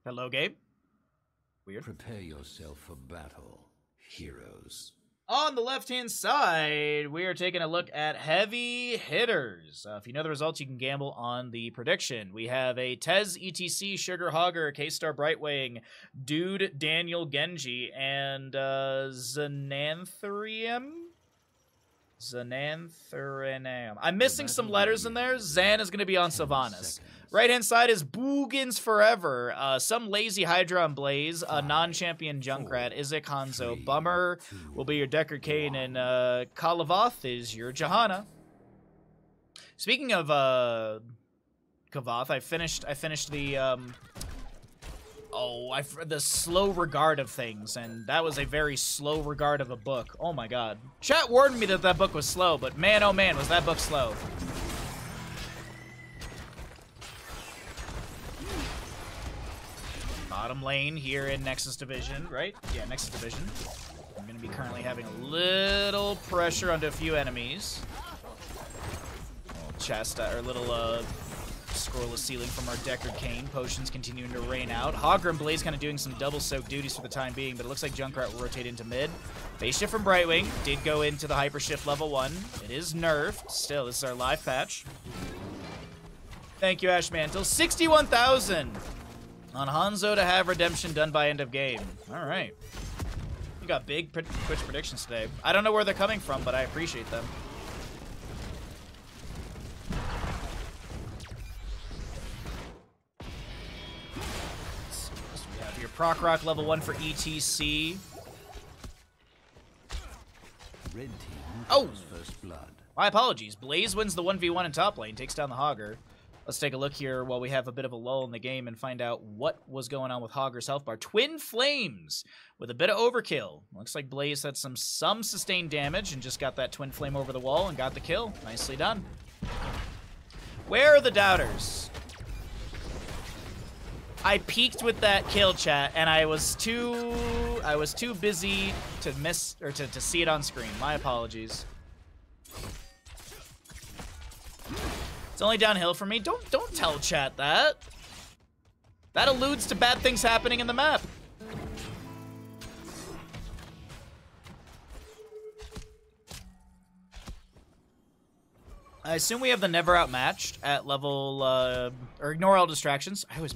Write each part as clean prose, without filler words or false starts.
Hello, Gabe. Weird. Prepare yourself for battle, heroes. On the left-hand side, we are taking a look at heavy hitters. If you know the results, you can gamble on the prediction. We have a Tez, ETC, Sugar Hogger, K-Star Brightwing, Dude, Daniel Genji, and Xananthurium? Xananthurium. I'm missing some letters in there. Zan is going to be on Sylvanas. Right-hand side is Boogans Forever. Some lazy Hydra on Blaze. A non-champion Junkrat. Isaac Hanzo. Bummer will be your Deckard Cain. And Kalavoth is your Johanna. Speaking of Kavoth, I finished the the slow regard of things, and that was a very slow regard of a book. Oh my god. Chat warned me that that book was slow, but man oh man was that book slow. Bottom lane here in Nexus Division, right? Yeah, Nexus Division. I'm going to be currently having a little pressure onto a few enemies. Little chest, or little scrollless ceiling from our Deckard Cain. Potions continuing to rain out. Hogger and Blaze kind of doing some double soak duties for the time being, but it looks like Junkrat will rotate into mid. Base shift from Brightwing. Did go into the hyper shift level 1. It is nerfed. Still, this is our live patch. Thank you, Ashmantle. 61,000 on Hanzo to have redemption done by end of game. All right. We got big Twitch predictions today. I don't know where they're coming from, but I appreciate them. So we have your Proc Rock level 1 for ETC. Red team Oh! first blood. My apologies. Blaze wins the 1v1 in top lane, takes down the Hogger. Let's take a look here while we have a bit of a lull in the game and find out what was going on with Hogger's health bar. Twin Flames with a bit of overkill. Looks like Blaze had some sustained damage and just got that Twin Flame over the wall and got the kill. Nicely done. Where are the doubters? I peeked with that kill, chat, and I was too busy to miss or to see it on screen. My apologies. It's only downhill for me. Don't tell chat that. That alludes to bad things happening in the map. I assume we have the never outmatched at level or ignore all distractions. I always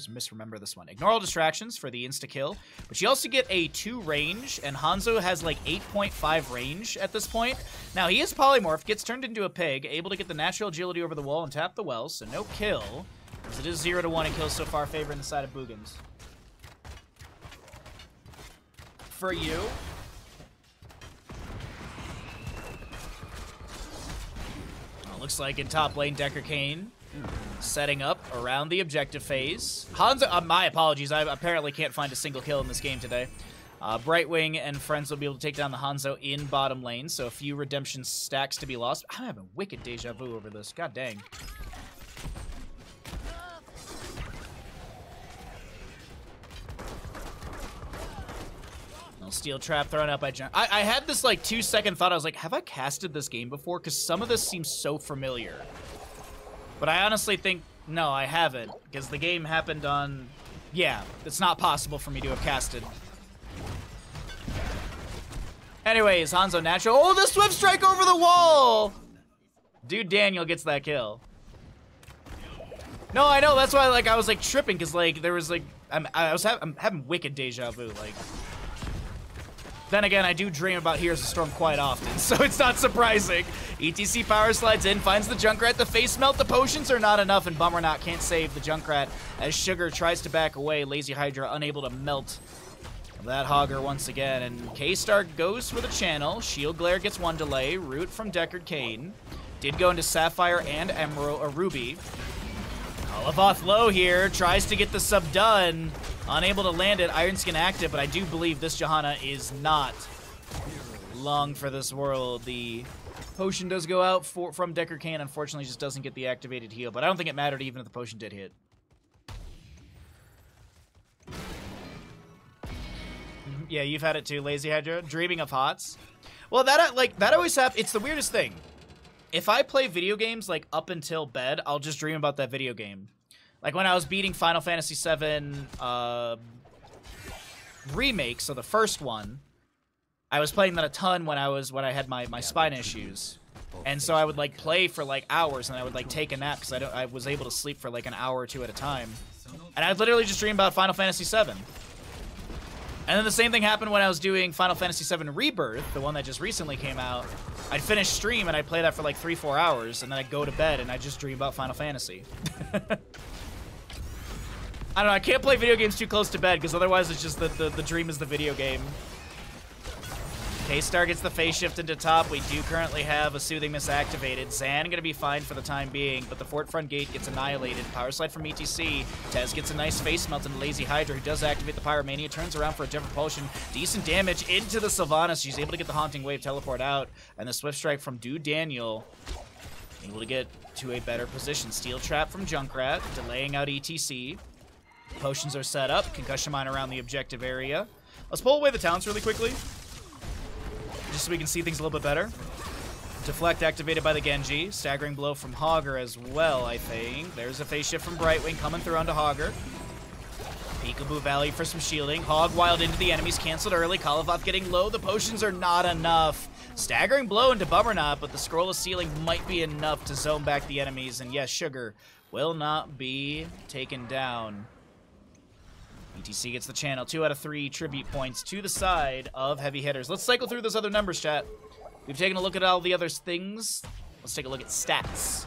misremember this one. Ignore all distractions for the insta kill, but you also get a 2 range, and Hanzo has like 8.5 range at this point. Now he is polymorphed, gets turned into a pig, able to get the natural agility over the wall and tap the well, so no kill. As it is 0-1 in kills so far, favoring the side of Boogans. For you. Looks like in top lane, Deckard Cain setting up around the objective phase. Hanzo, my apologies, I apparently can't find a single kill in this game today. Brightwing and friends will be able to take down the Hanzo in bottom lane, so a few redemption stacks to be lost. I'm having wicked deja vu over this, god dang. Steel trap thrown out by John. I had this like 2-second thought. I was like, have I casted this game before? Because some of this seems so familiar. But I honestly think, no, I haven't. Because the game happened on... Yeah, it's not possible for me to have casted. Anyways, Hanzo natural. Oh, the Swift Strike over the wall! Dude, Daniel gets that kill. No, I know. That's why like I was like tripping. Because like there was like... I'm having wicked deja vu. Like... Then again, I do dream about Heroes of Storm quite often, so it's not surprising. ETC power slides in, finds the Junkrat. The face melt, the potions are not enough, and Bummerknot can't save the Junkrat as Sugar tries to back away. Lazy Hydra unable to melt that Hogger once again, and K-Star goes for the channel. Shield Glare gets 1 delay. Root from Deckard Cain. Did go into Sapphire and Emerald, or Ruby. Kalavoth low here, tries to get the sub done. Unable to land it, Iron Skin active, but I do believe this Johanna is not long for this world. The potion does go out from Deckard Cain, unfortunately just doesn't get the activated heal, but I don't think it mattered even if the potion did hit. Yeah, you've had it too, Lazy Hydra. Dreaming of Hots. Well, that always happens. It's the weirdest thing. If I play video games like up until bed, I'll just dream about that video game. Like when I was beating Final Fantasy VII Remake, so the first one, I was playing that a ton when I had my spine issues. And so I would like play for like hours and I would like take a nap because I was able to sleep for like an hour or two at a time. And I'd literally just dream about Final Fantasy VII. And then the same thing happened when I was doing Final Fantasy VII Rebirth, the one that just recently came out. I'd finish stream and I'd play that for like 3-4 hours and then I'd go to bed and I'd just dream about Final Fantasy. I don't know, I can't play video games too close to bed because otherwise it's just the dream is the video game. K-Star gets the phase shift into top. We do currently have a Soothing Mist activated. Zan gonna be fine for the time being, but the Fort Front Gate gets annihilated. Power Slide from ETC. Tez gets a nice face melt and Lazy Hydra, who does activate the Pyromania, turns around for a Jet Propulsion. Decent damage into the Sylvanas. She's able to get the Haunting Wave teleport out, and the Swift Strike from Dude Daniel able to get to a better position. Steel Trap from Junkrat, delaying out ETC. Potions are set up. Concussion Mine around the objective area. Let's pull away the talents really quickly, just so we can see things a little bit better. Deflect activated by the Genji. Staggering blow from Hogger as well, I think. There's a phase shift from Brightwing coming through onto Hogger. Peekaboo Valley for some shielding. Hog wild into the enemies, canceled early. Kalavoth getting low. The potions are not enough. Staggering blow into Bummernot, but the Scroll of Sealing might be enough to zone back the enemies. And yes, Sugar will not be taken down. ETC gets the channel. 2 out of 3 tribute points to the side of Heavy Hitters. Let's cycle through those other numbers, chat. We've taken a look at all the other things. Let's take a look at stats.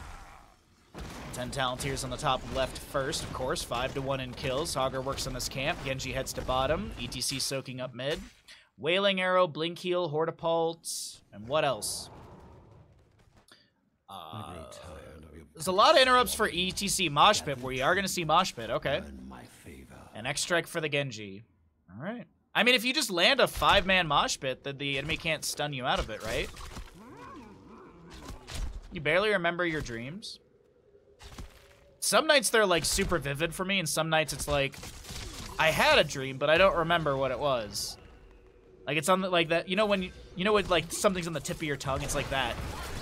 10 Talontiers on the top left first, of course. 5-1 in kills. Hogger works on this camp. Genji heads to bottom. ETC soaking up mid. Wailing Arrow, Blink Heal, Hortipult, and what else? There's a lot of interrupts for ETC Mosh Pit, where you are going to see Mosh Pit. Okay. An X-Strike for the Genji. All right. I mean, if you just land a 5-man Mosh Pit, then the enemy can't stun you out of it, right? You barely remember your dreams. Some nights they're like super vivid for me, and some nights it's like, I had a dream, but I don't remember what it was. Like it's on the, like that, you know when like something's on the tip of your tongue, it's like that.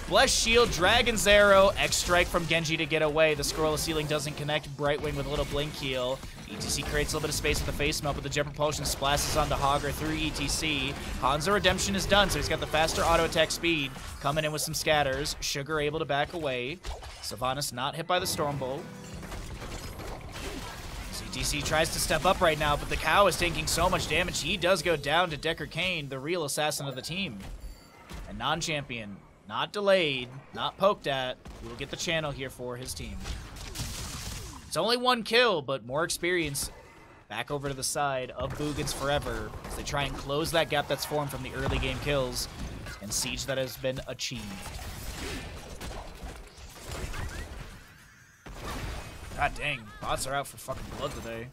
Blessed Shield, Dragon's Arrow, X-Strike from Genji to get away. The Scroll of Sealing doesn't connect. Brightwing with a little Blink Heal. ETC creates a little bit of space with the face melt, but the Jet Propulsion splashes onto Hogger through ETC. Hanzo Redemption is done, so he's got the faster auto attack speed. Coming in with some scatters. Sugar able to back away. Sylvanas not hit by the Stormbolt. ETC tries to step up right now, but the cow is taking so much damage. He does go down to Decker Kane, the real assassin of the team. And non-champion. Not delayed, not poked at. We will get the channel here for his team. It's only 1 kill, but more experience back over to the side of Boogans forever as they try and close that gap that's formed from the early game kills and siege that has been achieved. God dang, bots are out for fucking blood today.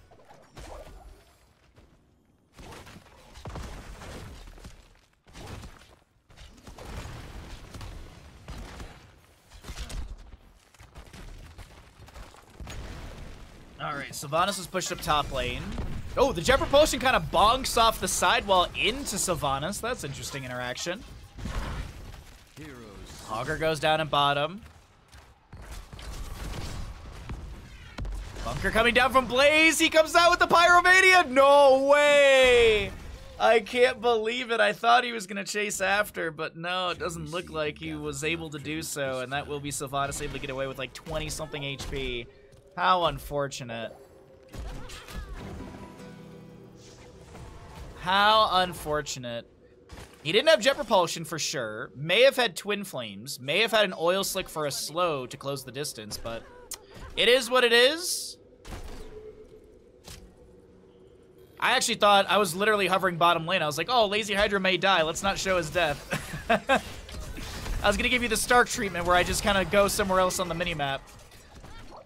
Alright, Sylvanas is pushed up top lane. Oh, the Jet Propulsion kind of bonks off the sidewall into Sylvanas. That's interesting interaction. Hogger goes down in bottom. Bunker coming down from Blaze. He comes out with the Pyromania. No way! I can't believe it. I thought he was going to chase after, but no, it doesn't look like he was able to do so. And that will be Sylvanas able to get away with like 20-something HP. How unfortunate. How unfortunate. He didn't have Jet Propulsion for sure. May have had Twin Flames. May have had an Oil Slick for a slow to close the distance, but it is what it is. I actually thought, I was literally hovering bottom lane. I was like, oh, Lazy Hydra may die. Let's not show his death. I was going to give you the Stark treatment where I just kind of go somewhere else on the minimap.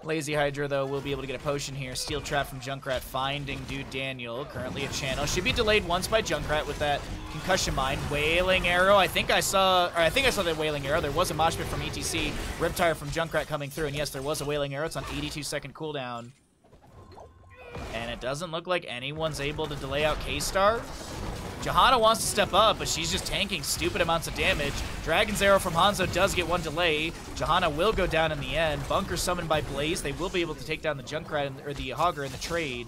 Lazy Hydra, though, will be able to get a potion here. Steel Trap from Junkrat finding Dude Daniel. Currently a channel. Should be delayed once by Junkrat with that Concussion Mine. Wailing Arrow. I think I saw that Wailing Arrow. There was a Mosh Pit from ETC. Riptire from Junkrat coming through. And yes, there was a Wailing Arrow. It's on 82-second cooldown. And it doesn't look like anyone's able to delay out K-Star. Johanna wants to step up, but she's just tanking stupid amounts of damage. Dragon's Arrow from Hanzo does get one delay. Johanna will go down in the end. Bunker summoned by Blaze. They will be able to take down the Junkrat or the Hogger in the trade.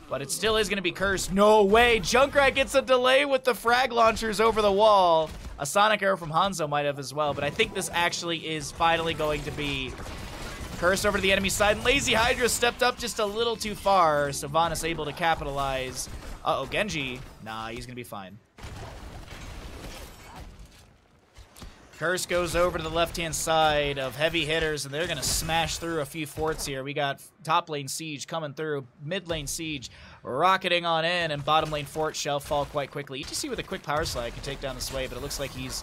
But it still is going to be cursed. No way! Junkrat gets a delay with the frag launchers over the wall. A Sonic Arrow from Hanzo might have as well, but I think this actually is finally going to be cursed over to the enemy side. And Lazy Hydra stepped up just a little too far. Sylvanas able to capitalize. Uh-oh, Genji. Nah, he's going to be fine. Curse goes over to the left-hand side of Heavy Hitters, and they're going to smash through a few forts here. We got top lane Siege coming through, mid lane Siege rocketing on in, and bottom lane Fort shall fall quite quickly. ETC with a quick power slide can take down this wave, but it looks like he's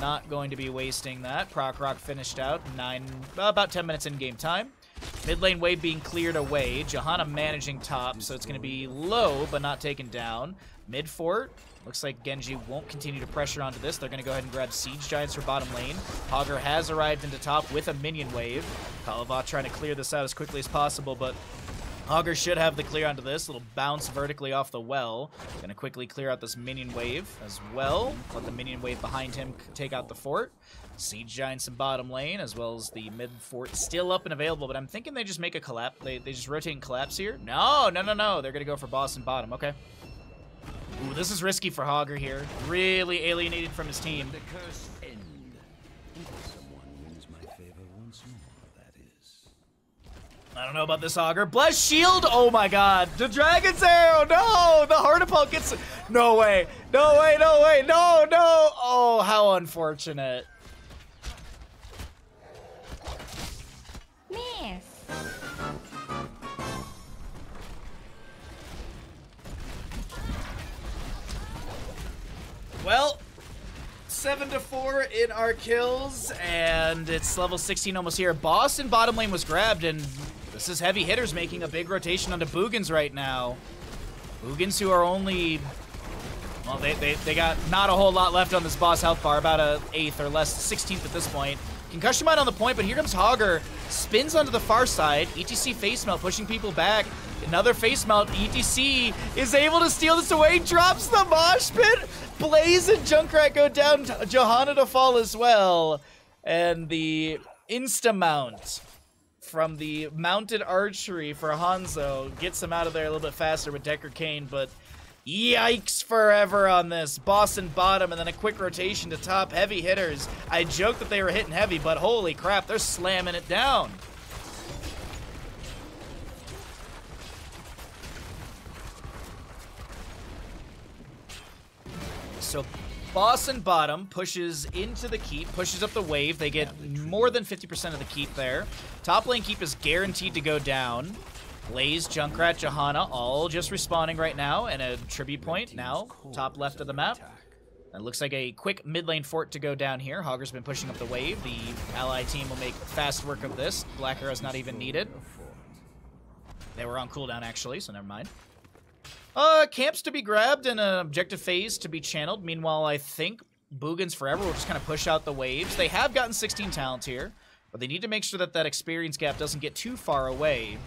not going to be wasting that. Proc Rock finished out, about 10 minutes in game time. Mid lane wave being cleared away. Johanna managing top, so it's going to be low, but not taken down. Mid fort. Looks like Genji won't continue to pressure onto this. They're going to go ahead and grab Siege Giants for bottom lane. Hogger has arrived into top with a minion wave. Kalavat trying to clear this out as quickly as possible, but Hogger should have the clear onto this. Little bounce vertically off the well. Going to quickly clear out this minion wave as well. Let the minion wave behind him take out the fort. Siege Giants in bottom lane, as well as the mid fort still up and available, but I'm thinking they just make a collapse. They just rotate and collapse here. No. They're going to go for boss and bottom. Okay. Ooh, this is risky for Hogger here. Really alienated from his team. The curse end. Someone wins my favor once more, that is. I don't know about this Hogger. Bless Shield! Oh my god. The Dragon's Arrow! No! The Heartapult gets... No way. No way, no way. No, no! Oh, how unfortunate. Miss. Well, 7-4 in our kills, and it's level 16 almost here. Boss in bottom lane was grabbed, and this is Heavy Hitters making a big rotation onto Boogans right now. Boogans who are only... Well, they got not a whole lot left on this boss health bar, about a 8th or less, 16th at this point. Concussion Mine on the point, but here comes Hogger. Spins onto the far side. ETC face melt, pushing people back. Another face melt. ETC is able to steal this away. Drops the mosh pit. Blaze and Junkrat go down. Johanna to fall as well. And the insta-mount from the mounted archery for Hanzo gets him out of there a little bit faster with Decker Kane, but yikes forever on this. Boss and bottom, and then a quick rotation to top. Heavy Hitters. I joked that they were hitting heavy, but holy crap, they're slamming it down. So boss and bottom pushes into the keep, pushes up the wave. They get more than 50% of the keep there. Top lane keep is guaranteed to go down. Blaze, Junkrat, Johanna, all just respawning right now, and a tribute point now, top left of the map. It looks like a quick mid lane fort to go down here. Hogger's been pushing up the wave. The ally team will make fast work of this. Black Arrow's not even needed. They were on cooldown actually, so never mind. Camps to be grabbed and an objective phase to be channeled. Meanwhile, I think Boogans Forever will just kind of push out the waves. They have gotten 16 talent here, but they need to make sure that that experience gap doesn't get too far away.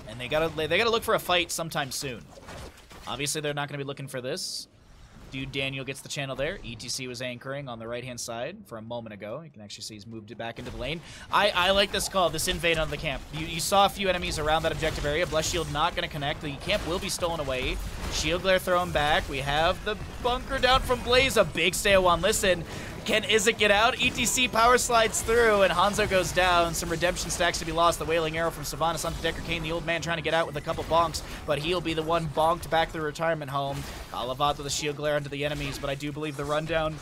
And they gotta look for a fight sometime soon. Obviously, they're not gonna be looking for this. Dude Daniel gets the channel there. ETC was anchoring on the right-hand side for a moment ago. You can actually see he's moved it back into the lane. I like this call, this invade on the camp. You saw a few enemies around that objective area. Bless Shield not going to connect. The camp will be stolen away. Shield Glare thrown back. We have the bunker down from Blaze. A big stay one. Listen, can Isaac get out? ETC power slides through, and Hanzo goes down. Some redemption stacks to be lost. The Wailing Arrow from Sylvanas onto Decker Kane. The old man trying to get out with a couple bonks, but he'll be the one bonked back to the retirement home. Kalavat with a Shield Glare onto the enemies, but I do believe the rundown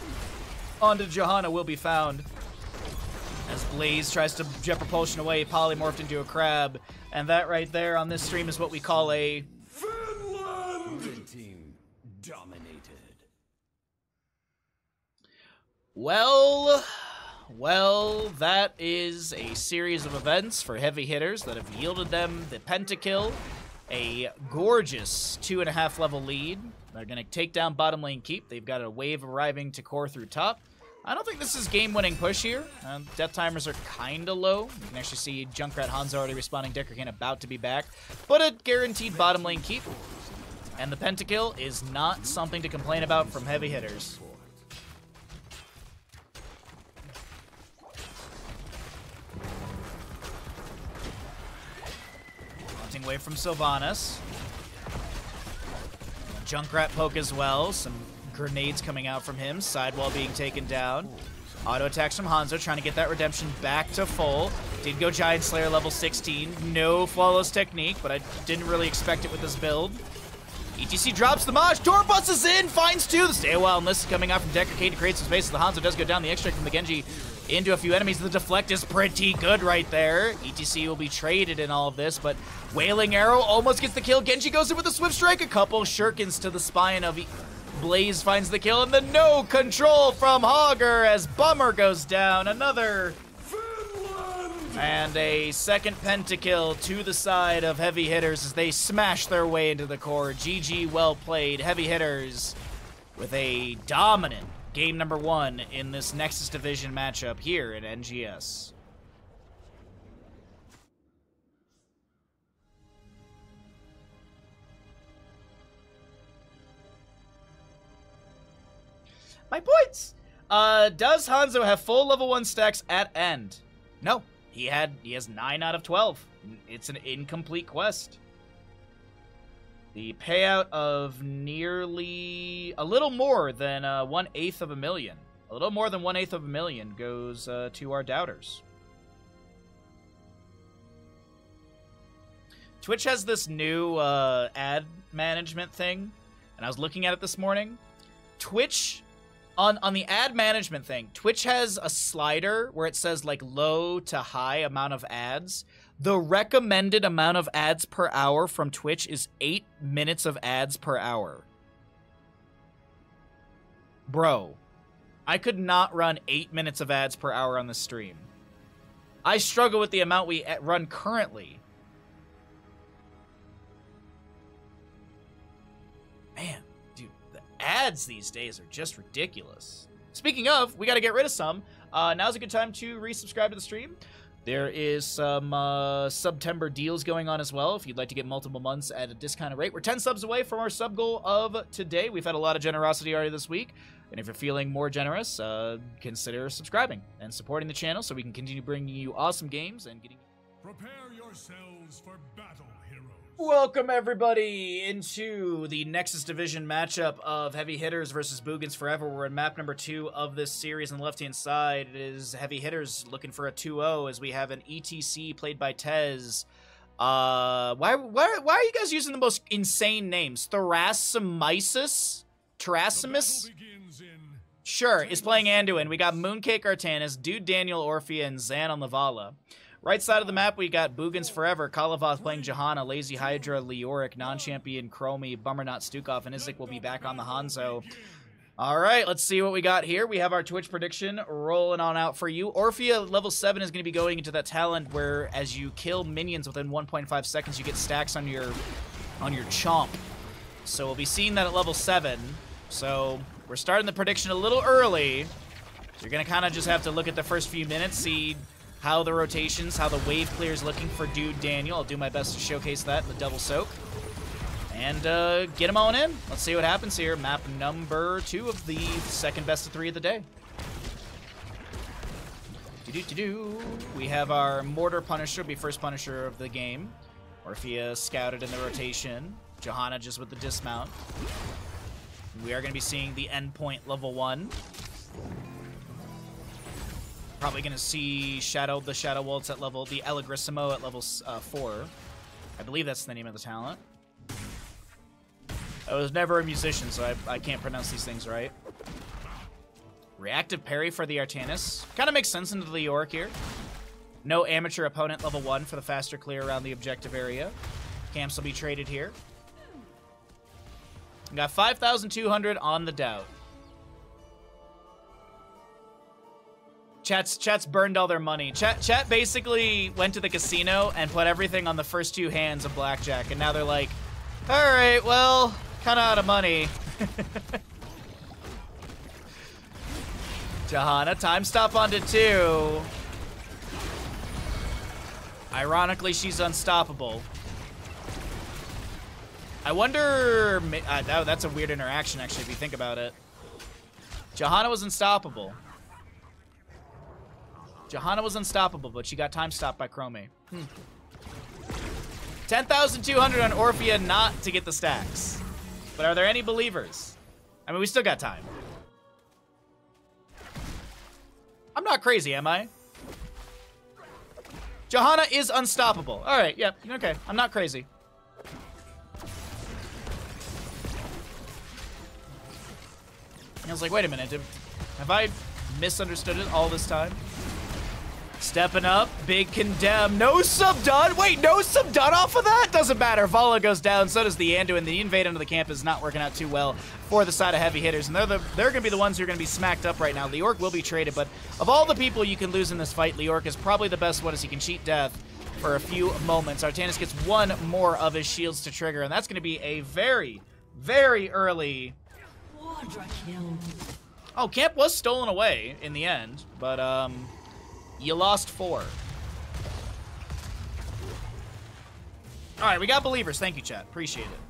onto Johanna will be found. As Blaze tries to jet propulsion away, polymorphed into a crab. And that right there on this stream is what we call a... Finland! Red team dominated. Well, that is a series of events for Heavy Hitters that have yielded them the pentakill, a gorgeous 2.5 level lead. They're going to take down bottom lane keep. They've got a wave arriving to core through top. I don't think this is game-winning push here. Death timers are kind of low. You can actually see Junkrat Hanzo already responding. Decker Kane about to be back, but a guaranteed bottom lane keep. And the pentakill is not something to complain about from Heavy Hitters. Hunting away from Sylvanas. Junkrat poke as well. Some grenades coming out from him. Sidewall being taken down. Auto attacks from Hanzo, trying to get that redemption back to full. Did go Giant Slayer level 16. No flawless technique, but I didn't really expect it with this build. ETC drops the Maj. Torpus is in, finds two. The Stay a While Enlist coming out from Decker Kate to create some space. The Hanzo does go down. The extract from the Genji into a few enemies. The deflect is pretty good right there. ETC will be traded in all of this, but Wailing Arrow almost gets the kill. Genji goes in with a Swift Strike. A couple shurikens to the spine of Blaze finds the kill, and the no control from Hogger as Bummer goes down. Another. And a second pentakill to the side of Heavy Hitters as they smash their way into the core. GG, well played. Heavy Hitters with a dominant game number 1 in this Nexus Division matchup here at NGS. My points! Does Hanzo have full level 1 stacks at end? No. He has 9 out of 12. It's an incomplete quest. The payout of nearly a little more than 1/8 of a million. A little more than 1/8 of a million goes to our doubters. Twitch has this new ad management thing, and I was looking at it this morning. Twitch. On the ad management thing, Twitch has a slider where it says like low to high amount of ads. The recommended amount of ads per hour from Twitch is 8 minutes of ads per hour. Bro, I could not run 8 minutes of ads per hour on the stream. I struggle with the amount we run currently. Man. Ads these days are just ridiculous. Speaking of, we got to get rid of some. Now's a good time to resubscribe to the stream. There is some September deals going on as well if you'd like to get multiple months at a discounted rate. We're 10 subs away from our sub goal of today. We've had a lot of generosity already this week. And if you're feeling more generous, consider subscribing and supporting the channel so we can continue bringing you awesome games and getting... Prepare yourselves for battle, heroes. Welcome, everybody, into the Nexus Division matchup of Heavy Hitters versus Boogans Forever. We're in map number 2 of this series. On the left-hand side, it is Heavy Hitters looking for a 2-0 as we have an ETC played by Tez. Why are you guys using the most insane names? Thrasamisis? Terasimus? Sure, is playing Anduin. We got Mooncake Artanis, Dude Daniel Orphea, and Zan on Lavala. Right side of the map, we got Boogans Forever, Kalavoth playing Johanna, Lazy Hydra, Leoric, Non-Champion, Chromie, Bummernot, Stukov, and Izik will be back on the Hanzo. All right, let's see what we got here. We have our Twitch prediction rolling on out for you. Orphea, level 7, is going to be going into that talent where as you kill minions within 1.5 seconds, you get stacks on your chomp. So we'll be seeing that at level 7. So we're starting the prediction a little early. So you're going to kind of just have to look at the first few minutes, see how the rotations, how the wave clear is looking for Dude Daniel. I'll do my best to showcase that in the double soak. And get him on in. Let's see what happens here. Map number 2 of the second best of 3 of the day. We have our Mortar Punisher, be first Punisher of the game. Orphea scouted in the rotation. Johanna just with the dismount. We are going to be seeing the endpoint level 1. Probably going to see the Shadow Waltz at level, the Elagrissimo at level 4. I believe that's the name of the talent. I was never a musician, so I can't pronounce these things right. Reactive parry for the Artanis. Kind of makes sense into the Leoric here. No amateur opponent level 1 for the faster clear around the objective area. Camps will be traded here. We got 5,200 on the doubt. Chat's burned all their money. Chat basically went to the casino and put everything on the first 2 hands of blackjack, and now they're like, all right, well, kind of out of money. Johanna, time stop onto 2. Ironically, she's unstoppable. I wonder... that's a weird interaction, actually, if you think about it. Johanna was unstoppable. Johanna was unstoppable, but she got time stopped by Chromie. 10,200 on Orphea not to get the stacks. But are there any believers? I mean, we still got time. I'm not crazy, am I? Johanna is unstoppable. All right, yep, okay. I'm not crazy. I was like, wait a minute. Have I misunderstood it all this time? Stepping up, big condemn. No sub done. Wait, no sub done off of that? Doesn't matter. Vala goes down. So does the Anduin. The invade into the camp is not working out too well for the side of heavy hitters. And they're going to be the ones who are going to be smacked up right now. Leorc will be traded. But of all the people you can lose in this fight, Leorc is probably the best one as he can cheat death for a few moments. Artanis gets one more of his shields to trigger. And that's going to be a very, very early... Oh, camp was stolen away in the end. But, you lost 4. All right, we got believers. Thank you, chat. Appreciate it.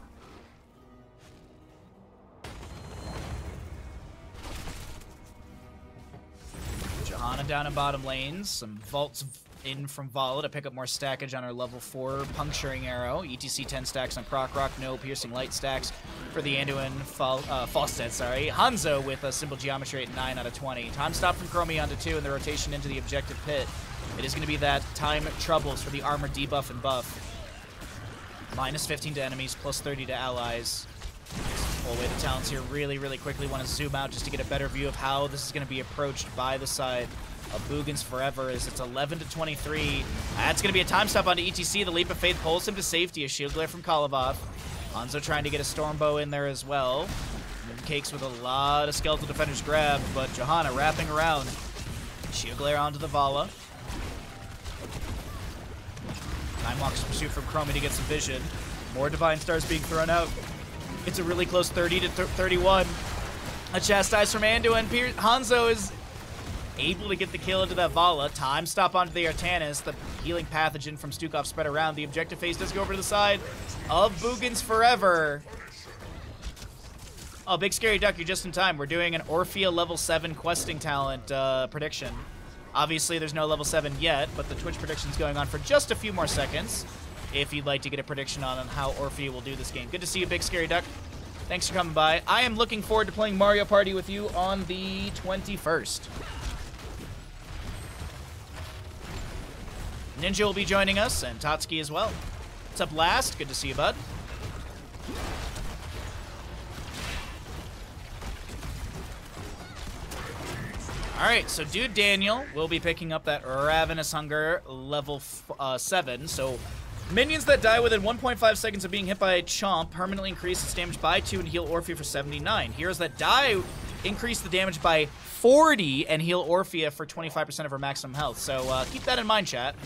Johanna down in bottom lanes. Some vaults in from Vala to pick up more stackage on her level 4 puncturing arrow. ETC 10 stacks on Croc Rock. No piercing light stacks for the Anduin. Falstead, sorry. Hanzo with a simple geometry at 9 out of 20. Time stop from Chromie onto 2 and the rotation into the objective pit. It is going to be that time troubles for the armor debuff and buff. Minus 15 to enemies, plus 30 to allies. Pull away the talents here really, really quickly. Want to zoom out just to get a better view of how this is going to be approached by the side of Boogans forever, as it's 11 to 23. That's going to be a time stop onto ETC. The Leap of Faith pulls him to safety. A shield glare from Kalavov. Hanzo trying to get a Stormbow in there as well. Cakes with a lot of skeletal defenders grabbed, but Johanna wrapping around. Shield glare onto the Vala. Time Walker's pursuit from Chromie to get some vision. More Divine Stars being thrown out. It's a really close 30 to 31. A chastise from Anduin. Hanzo is able to get the kill into that Vala. Time stop onto the Artanis. The healing pathogen from Stukov spread around. The objective phase does go over to the side of Boogans forever. Oh, Big Scary Duck, you're just in time. We're doing an Orphea level 7 questing talent prediction. Obviously, there's no level 7 yet, but the Twitch prediction's going on for just a few more seconds if you'd like to get a prediction on how Orphea will do this game. Good to see you, Big Scary Duck. Thanks for coming by. I am looking forward to playing Mario Party with you on the 21st. Ninja will be joining us, and Tatsuki as well. What's up, Last? Good to see you, bud. Alright, so Dude Daniel will be picking up that Ravenous Hunger level 7. So minions that die within 1.5 seconds of being hit by a chomp permanently increase its damage by 2 and heal Orphea for 79. Heroes that die increase the damage by 40 and heal Orphea for 25% of her maximum health. So keep that in mind, chat.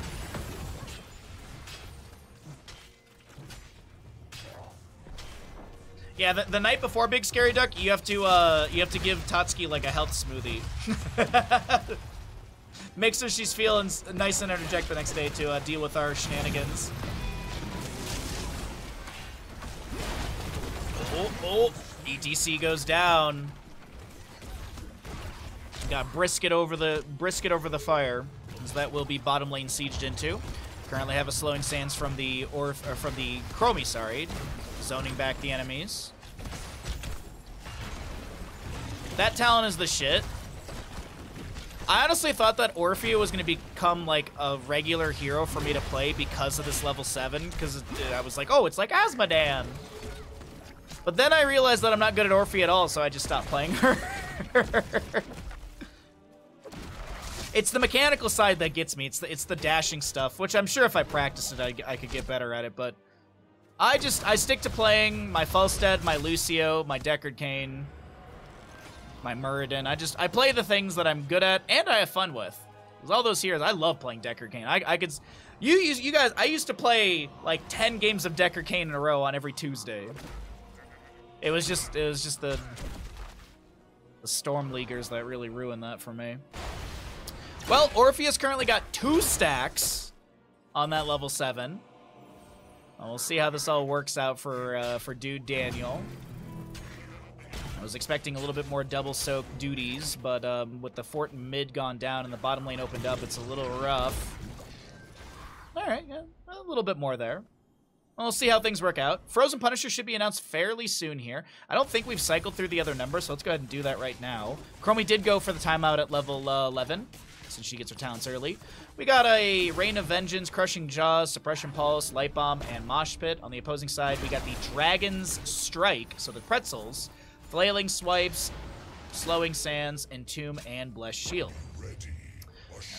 Yeah, the night before Big Scary Duck, you have to give Tatsuki like a health smoothie. Make sure she's feeling nice and energetic the next day to deal with our shenanigans. Oh, ETC goes down. Got brisket over the fire, as that will be bottom lane sieged into. Currently have a slowing stance from the Chromie, sorry. Zoning back the enemies. That talent is the shit. I honestly thought that Orphea was going to become like a regular hero for me to play because of this level 7, because I was like, oh, it's like Asmodan. But then I realized that I'm not good at Orphea at all, so I just stopped playing her. It's the mechanical side that gets me. It's the dashing stuff, which I'm sure if I practiced it, I could get better at it, but I stick to playing my Falstead, my Lucio, my Deckard Cain, my Muradin. I play the things that I'm good at and I have fun with. Because all those heroes, I love playing Deckard Cain. You guys, I used to play like 10 games of Deckard Cain in a row on every Tuesday. It was just the Storm Leaguers that really ruined that for me. Well, Orphea's currently got 2 stacks on that level 7. We'll see how this all works out for Dude Daniel. I was expecting a little bit more double soak duties, but with the fort mid gone down and the bottom lane opened up, it's a little rough. Alright, yeah, a little bit more there. We'll see how things work out. Frozen Punisher should be announced fairly soon here. I don't think we've cycled through the other numbers, so let's go ahead and do that right now. Chromie did go for the timeout at level 11, since she gets her talents early. We got a Rain of Vengeance, Crushing Jaws, Suppression Pulse, Light Bomb, and Mosh Pit. On the opposing side, we got the Dragon's Strike, so the Pretzels, Flailing Swipes, Slowing Sands, Entomb, and Bless Shield.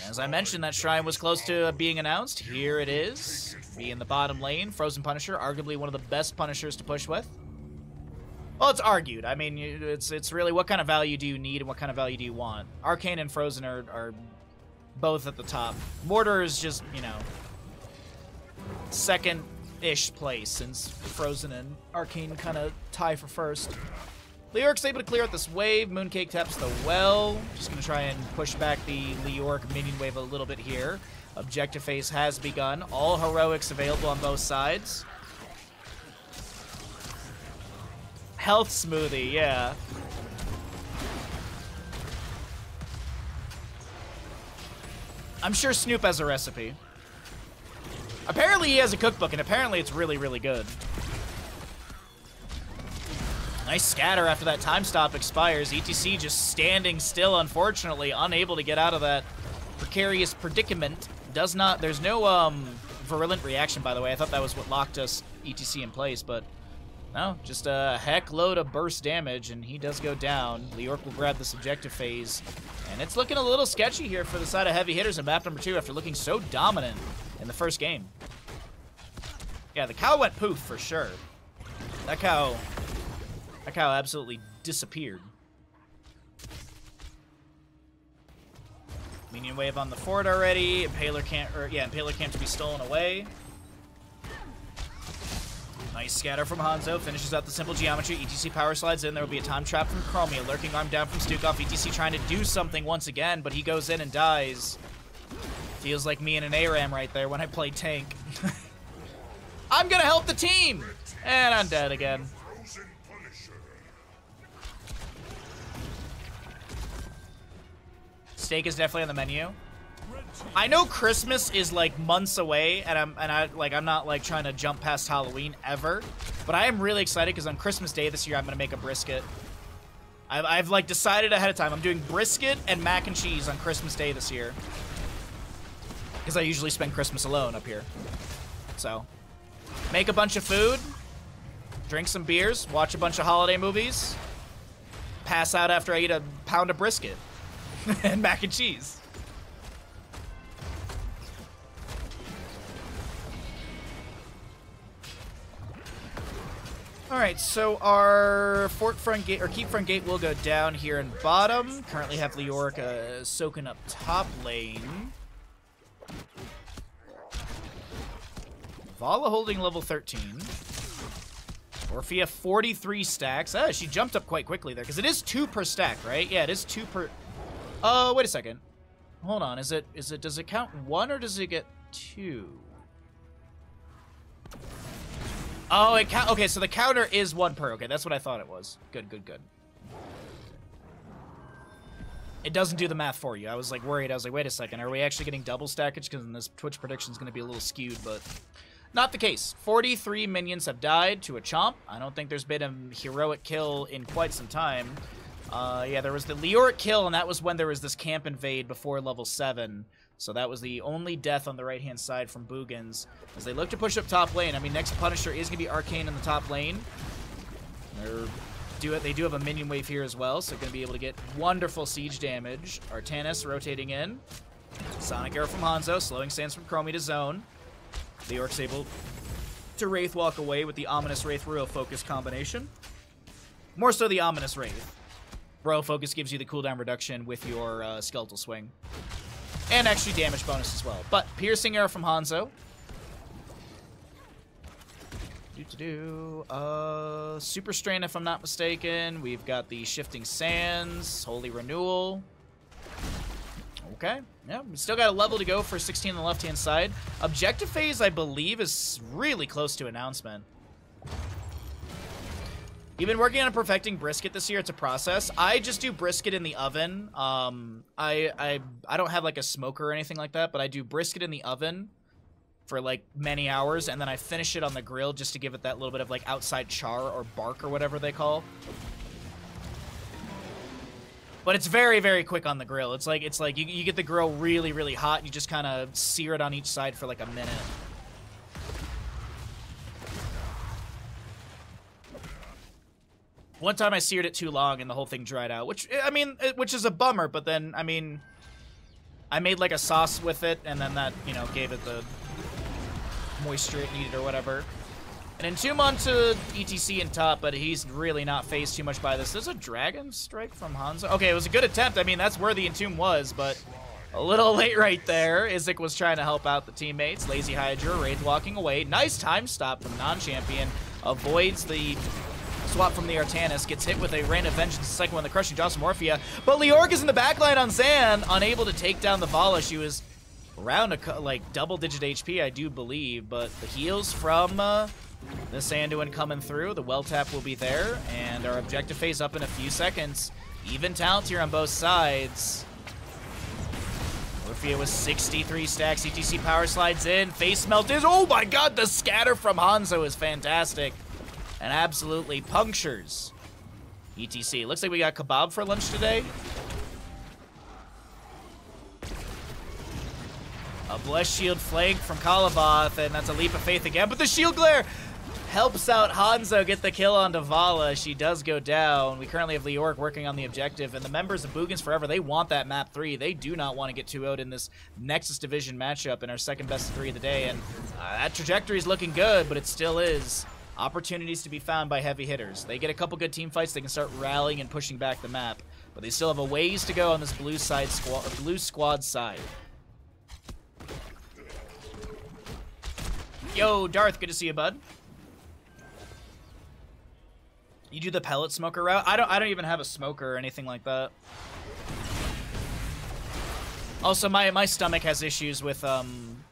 And as I mentioned, that shrine was close to being announced. Here it is. Be in the bottom lane. Frozen Punisher, arguably one of the best Punishers to push with. Well, it's argued. I mean, it's really what kind of value do you need and what kind of value do you want. Arcane and Frozen are both at the top. Mortar is just, you know, second-ish place, since Frozen and Arcane kind of tie for first. Leoric's able to clear out this wave. Mooncake taps the well. Just going to try and push back the Leoric minion wave a little bit here. Objective phase has begun. All heroics available on both sides. Health smoothie, yeah. I'm sure Snoop has a recipe. Apparently he has a cookbook, and apparently it's really, really good. Nice scatter after that time stop expires. ETC just standing still, unfortunately, unable to get out of that precarious predicament. There's no virulent reaction, by the way. I thought that was what locked us ETC in place, but no, just a heck load of burst damage, and he does go down. Leoric will grab this objective phase, and it's looking a little sketchy here for the side of Heavy Hitters in map number 2 after looking so dominant in the first game. Yeah, the cow went poof for sure. That cow absolutely disappeared. Minion wave on the fort already. Impaler can't be stolen away. Nice scatter from Hanzo. Finishes out the simple geometry. ETC power slides in. There will be a time trap from Chromie. A lurking arm down from Stukov. ETC trying to do something once again, but he goes in and dies. Feels like me and an ARAM right there when I play tank. I'm gonna help the team! And I'm dead again. Steak is definitely on the menu. I know Christmas is like months away, and I'm not like trying to jump past Halloween ever, but I am really excited because on Christmas Day this year I'm gonna make a brisket. I've like decided ahead of time I'm doing brisket and mac and cheese on Christmas Day this year because I usually spend Christmas alone up here. So make a bunch of food, drink some beers, watch a bunch of holiday movies, pass out after I eat a pound of brisket. And mac and cheese. Alright, so our fort front gate, or keep front gate, will go down here in bottom. Currently have Leoric soaking up top lane. Vala holding level 13. Orphea 43 stacks. Ah, she jumped up quite quickly there, because it is 2 per stack, right? Yeah, it is 2 per... Oh, wait a second. Hold on. Does it count 1 or does it get 2? Oh, okay, so the counter is 1 per. Okay, that's what I thought it was. Good. It doesn't do the math for you. I was like worried. I was like, wait a second. Are we actually getting double stackage? Because this Twitch prediction is going to be a little skewed, but not the case. 43 minions have died to a chomp. I don't think there's been a heroic kill in quite some time. Yeah, there was the Leoric kill, and that was when there was this camp invade before level 7. So that was the only death on the right-hand side from Boogans. As they look to push up top lane, I mean, next Punisher is going to be Arcane in the top lane. They do have a minion wave here as well, so they're going to be able to get wonderful siege damage. Artanis rotating in. Sonic Arrow from Hanzo, slowing sands from Chromie to zone. Leoric's able to Wraith walk away with the Ominous Wraith Royal Focus combination. More so the Ominous Wraith. Royal Focus gives you the cooldown reduction with your Skeletal Swing. And actually damage bonus as well. But Piercing Arrow from Hanzo. Super Strain, if I'm not mistaken. We've got the Shifting Sands, Holy Renewal. Okay. Yeah, we still got a level to go for 16 on the left-hand side. Objective phase, I believe, is really close to announcement. You've been working on perfecting brisket this year. It's a process. I just do brisket in the oven. I don't have like a smoker or anything like that, but I do brisket in the oven for like many hours, and then I finish it on the grill just to give it that little bit of like outside char or bark or whatever they call. But it's very, very quick on the grill. It's like you get the grill really, really hot. You just kind of sear it on each side for like a minute. One time I seared it too long and the whole thing dried out, which, I mean, which is a bummer, but then, I mean, I made like a sauce with it, and then that, you know, gave it the moisture it needed or whatever. And Entomb onto ETC and top, but he's really not phased too much by this. There's a Dragon Strike from Hanzo. Okay, it was a good attempt. I mean, that's where the Entomb was, but a little late right there. Izik was trying to help out the teammates. Lazy Hydra, Wraith walking away. Nice time stop from non-champion. Avoids the swap from the Artanis, gets hit with a Rain of Vengeance, the second one, the Crushing Jaws from Orphea. But Leoric is in the backline on Zan, unable to take down the Vala. She was around like double-digit HP, I do believe, but the heals from the Sanduin coming through. The well tap will be there, and our objective phase up in a few seconds. Even talent here on both sides. Orphea with 63 stacks. ETC power slides in. Face melt is, oh my god, the scatter from Hanzo is fantastic. And absolutely punctures ETC. Looks like we got kebab for lunch today. A Blessed Shield flank from Kalavoth, and that's a leap of faith again. But the Shield Glare helps out Hanzo get the kill on Vala. She does go down. We currently have Leoric working on the objective, and the members of Boogans Forever, they want that map 3. They do not want to get 2-0'd in this Nexus Division matchup in our second best of 3 of the day, and that trajectory is looking good, but it still is. Opportunities to be found by heavy hitters. They get a couple good team fights, they can start rallying and pushing back the map, but they still have a ways to go on this blue squad side. Yo, Darth, good to see you, bud. You do the pellet smoker route? I don't even have a smoker or anything like that. Also, my stomach has issues with some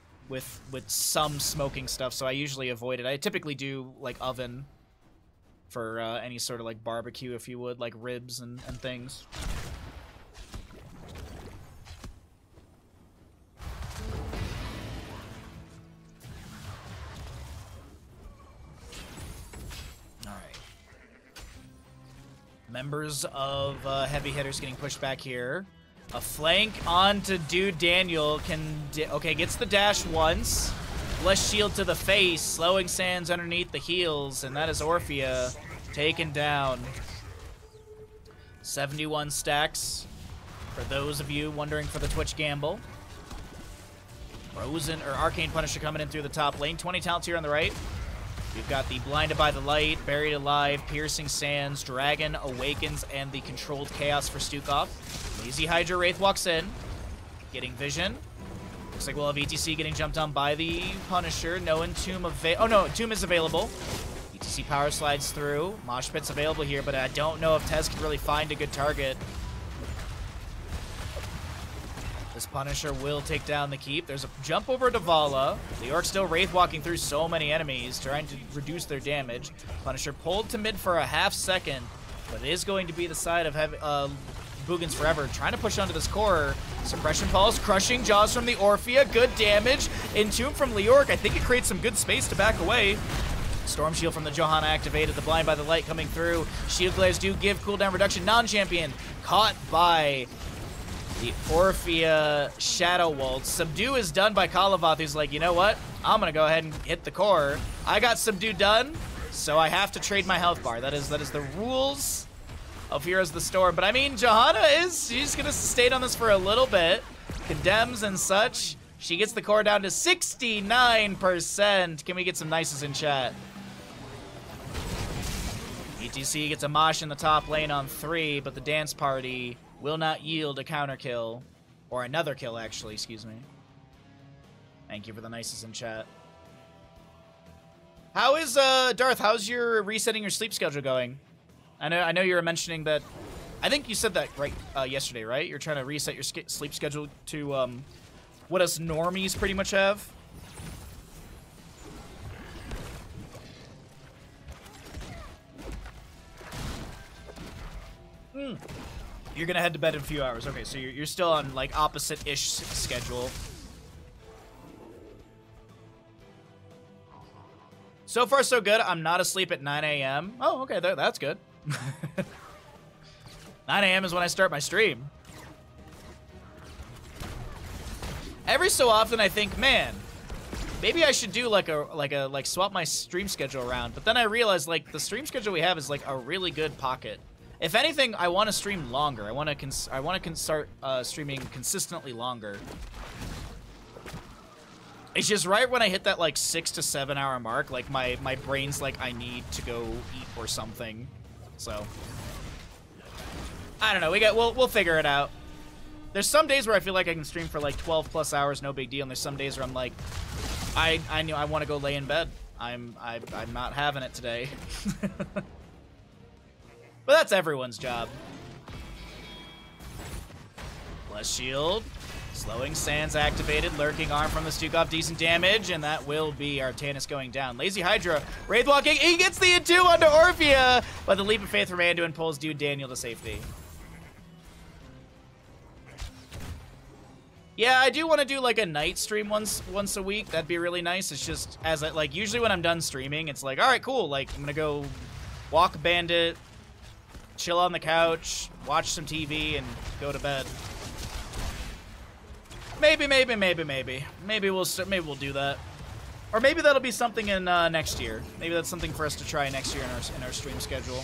smoking stuff, so I usually avoid it. I typically do like oven for any sort of like barbecue, if you would, like ribs and things. Members of heavy hitters getting pushed back here. A flank onto Dude Daniel. Okay, gets the dash once. Blessed Shield to the face. Slowing Sands underneath the heels. And that is Orphea taken down. 71 stacks. For those of you wondering for the Twitch gamble. Frozen or Arcane Punisher coming in through the top lane. 20 talents here on the right. We've got the Blinded by the Light, Buried Alive, Piercing Sands, Dragon Awakens, and the Controlled Chaos for Stukov. Lazy Hydra Wraith walks in, getting vision. Looks like we'll have ETC getting jumped on by the Punisher. No Entomb oh no, Entomb is available. ETC power slides through. Mosh Pit's available here, but I don't know if Tez can really find a good target. This Punisher will take down the keep. There's a jump over to Vala. Leoric still Wraith walking through so many enemies, trying to reduce their damage. Punisher pulled to mid for a half second, but it is going to be the side of Boogans Forever, trying to push onto this core. Suppression Pulse, Crushing Jaws from the Orphea, good damage. Entomb from Leoric, I think it creates some good space to back away. Storm Shield from the Johanna activated, the Blind by the Light coming through. Shield Glares do give cooldown reduction. Non-champion caught by the Orphea Shadow Waltz. Subdue is done by Kalavoth, who's like, you know what? I'm gonna go ahead and hit the core. I got Subdue done, so I have to trade my health bar. That is the rules of Heroes of the Storm. But I mean, Johanna she's gonna sustain on this for a little bit. Condemns and such. She gets the core down to 69%. Can we get some nices in chat? ETC gets a mosh in the top lane on 3, but the dance party will not yield a counter kill. Or another kill, actually, excuse me. Thank you for the nices in chat. How is, Darth, how's your resetting your sleep schedule going? I know you were mentioning that I think you said that right yesterday, right? You're trying to reset your sleep schedule to what us normies pretty much have. You're gonna head to bed in a few hours. Okay, so you're still on like opposite-ish schedule. So far, so good. I'm not asleep at 9 a.m. Oh, okay, that's good. 9 a.m. is when I start my stream. Every so often, I think, man, maybe I should do like swap my stream schedule around. But then I realize like the stream schedule we have is like a really good pocket. If anything, I want to stream longer. I want to start streaming consistently longer. It's just right when I hit that like 6 to 7 hour mark, like my brain's like I need to go eat or something. So I don't know. We'll figure it out. There's some days where I feel like I can stream for like 12 plus hours, no big deal. And there's some days where I'm like, I want to go lay in bed. I'm not having it today. But that's everyone's job. Bless shield. Slowing Sands activated. Lurking arm from the Stukov. Decent damage. And that will be Artanis going down. Lazy Hydra. Wraith walking. He gets the E2 onto Orphea. But the leap of faith from Anduin pulls Dude Daniel to safety. Yeah, I do want to do like a night stream once a week. That'd be really nice. It's just as like usually when I'm done streaming, it's like, all right, cool. Like I'm gonna go walk Bandit, chill on the couch, watch some TV, and go to bed. Maybe we'll do that, or maybe that'll be something in next year. Maybe that's something for us to try next year in our stream schedule.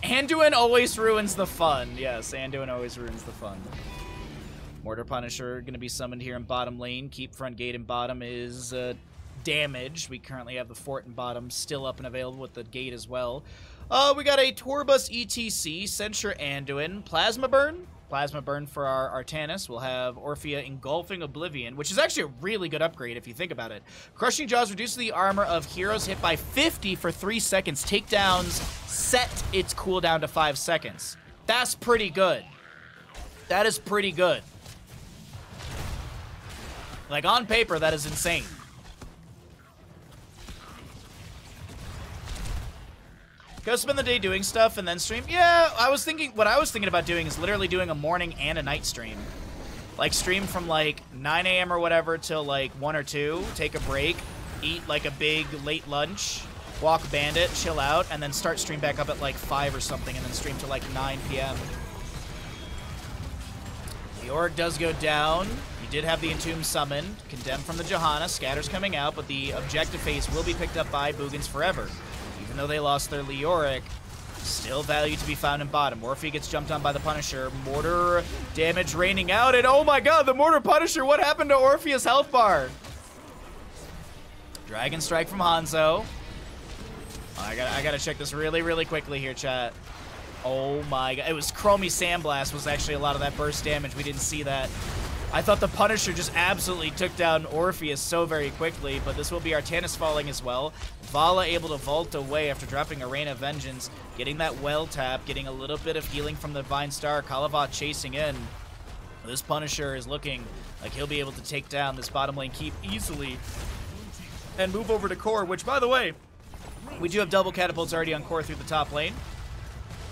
Anduin always ruins the fun. Yes, Anduin always ruins the fun. Mortar Punisher going to be summoned here in bottom lane. Keep front gate in bottom is damaged. We currently have the fort in bottom still up and available with the gate as well. We got a Torbus ETC, Censure Anduin, Plasma Burn. Plasma Burn for our Artanis. We'll have Orphea Engulfing Oblivion, which is actually a really good upgrade if you think about it. Crushing Jaws reduces the armor of heroes hit by 50 for 3 seconds. Takedowns set its cooldown to 5 seconds. That's pretty good. That is pretty good. Like, on paper, that is insane. Go spend the day doing stuff and then stream? Yeah, what I was thinking about doing is literally doing a morning and a night stream. Like, stream from, like, 9 a.m. or whatever till, like, 1 or 2, take a break, eat, like, a big late lunch, walk Bandit, chill out, and then start stream back up at, like, 5 or something, and then stream till, like, 9 p.m. The Org does go down. You did have the Entomb summoned. Condemned from the Johanna. Scatter's coming out, but the objective phase will be picked up by Boogans forever. Even though they lost their Leoric, still value to be found in bottom. Orphea gets jumped on by the Punisher. Mortar damage raining out, and oh my god, the Mortar Punisher! What happened to Orphea's health bar? Dragon Strike from Hanzo. I gotta check this really quickly here, chat. Oh my god, it was Chromie Sandblast was actually a lot of that burst damage. We didn't see that. I thought the Punisher just absolutely took down Orpheus so very quickly, but this will be Artanis falling as well. Vala able to vault away after dropping a Rain of Vengeance, getting that well tap, getting a little bit of healing from the Divine Star. Kalavat chasing in. This Punisher is looking like he'll be able to take down this bottom lane keep easily and move over to core, which, by the way, we do have double catapults already on core through the top lane.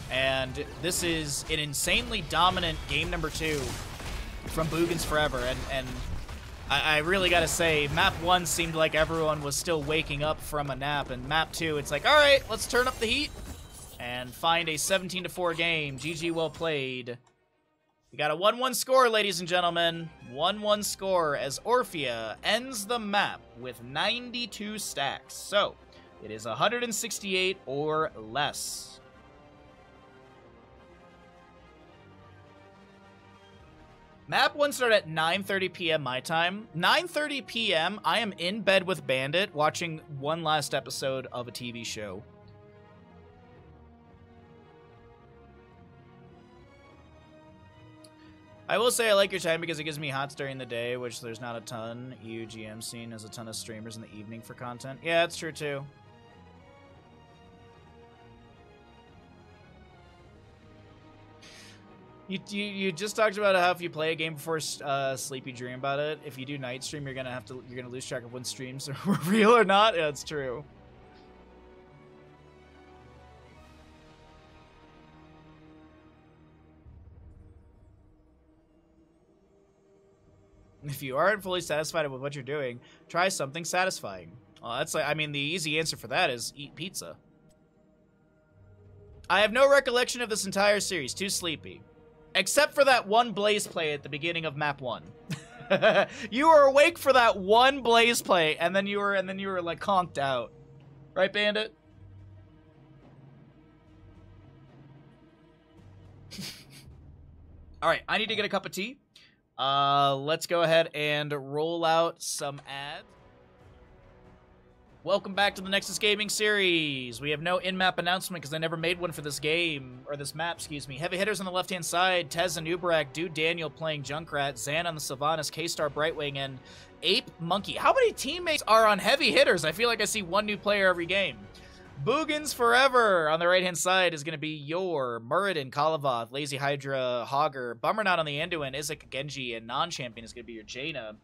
And this is an insanely dominant game number 2 from Boogans Forever, and I really gotta say, map 1 seemed like everyone was still waking up from a nap, and map 2, it's like, alright, let's turn up the heat and find a 17-4 game. GG, well played. We got a 1-1 score, ladies and gentlemen. 1-1 score as Orphea ends the map with 92 stacks. So, it is 168 or less. Map 1 started at 9:30 p.m. my time. 9:30 p.m., I am in bed with Bandit watching one last episode of a TV show. I will say I like your time because it gives me hots during the day, which there's not a ton. EUGM scene has a ton of streamers in the evening for content. Yeah, that's true too. You just talked about how if you play a game before sleep, you dream about it. If you do night stream, you're gonna lose track of when streams are real or not. Yeah, it's true. If you aren't fully satisfied with what you're doing, try something satisfying. Well, that's like, I mean, the easy answer for that is eat pizza. I have no recollection of this entire series. Too sleepy. Except for that one Blaze play at the beginning of map 1. You were awake for that one Blaze play, and then you were like conked out. Right, Bandit? Alright, I need to get a cup of tea. Let's go ahead and roll out some ads. Welcome back to the Nexus Gaming Series. We have no in-map announcement because I never made one for this game, or this map, excuse me. Heavy hitters on the left-hand side, Tez and Uberak, Dude Daniel playing Junkrat, Zan on the Sylvanas, K-Star Brightwing, and Ape Monkey. How many teammates are on heavy hitters? I feel like I see one new player every game. Boogans Forever on the right-hand side is going to be Yor, Muradin, Kalavoth, Lazy Hydra, Hogger, Bummerknot on the Anduin, Isaac, Genji, and non-champion is going to be your Jaina.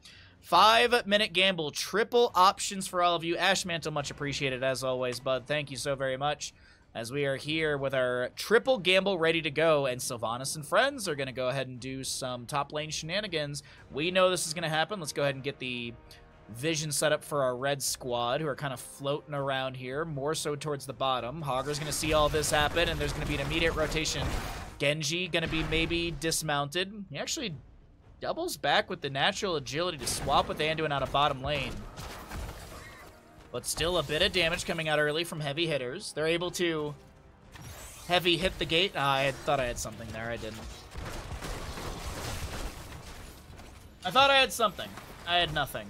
5-minute gamble, triple options for all of you. Ashmantle, much appreciated as always, bud. Thank you so very much. As we are here with our triple gamble ready to go, and Sylvanas and friends are going to go ahead and do some top lane shenanigans. We know this is going to happen. Let's go ahead and get the vision set up for our red squad, who are kind of floating around here, more so towards the bottom. Hogger's going to see all this happen, and there's going to be an immediate rotation. Genji going to be maybe dismounted. He actually doubles back with the natural agility to swap with Anduin out of bottom lane. But still a bit of damage coming out early from heavy hitters. They're able to heavy hit the gate. I thought I had something there. I didn't. I thought I had something. I had nothing.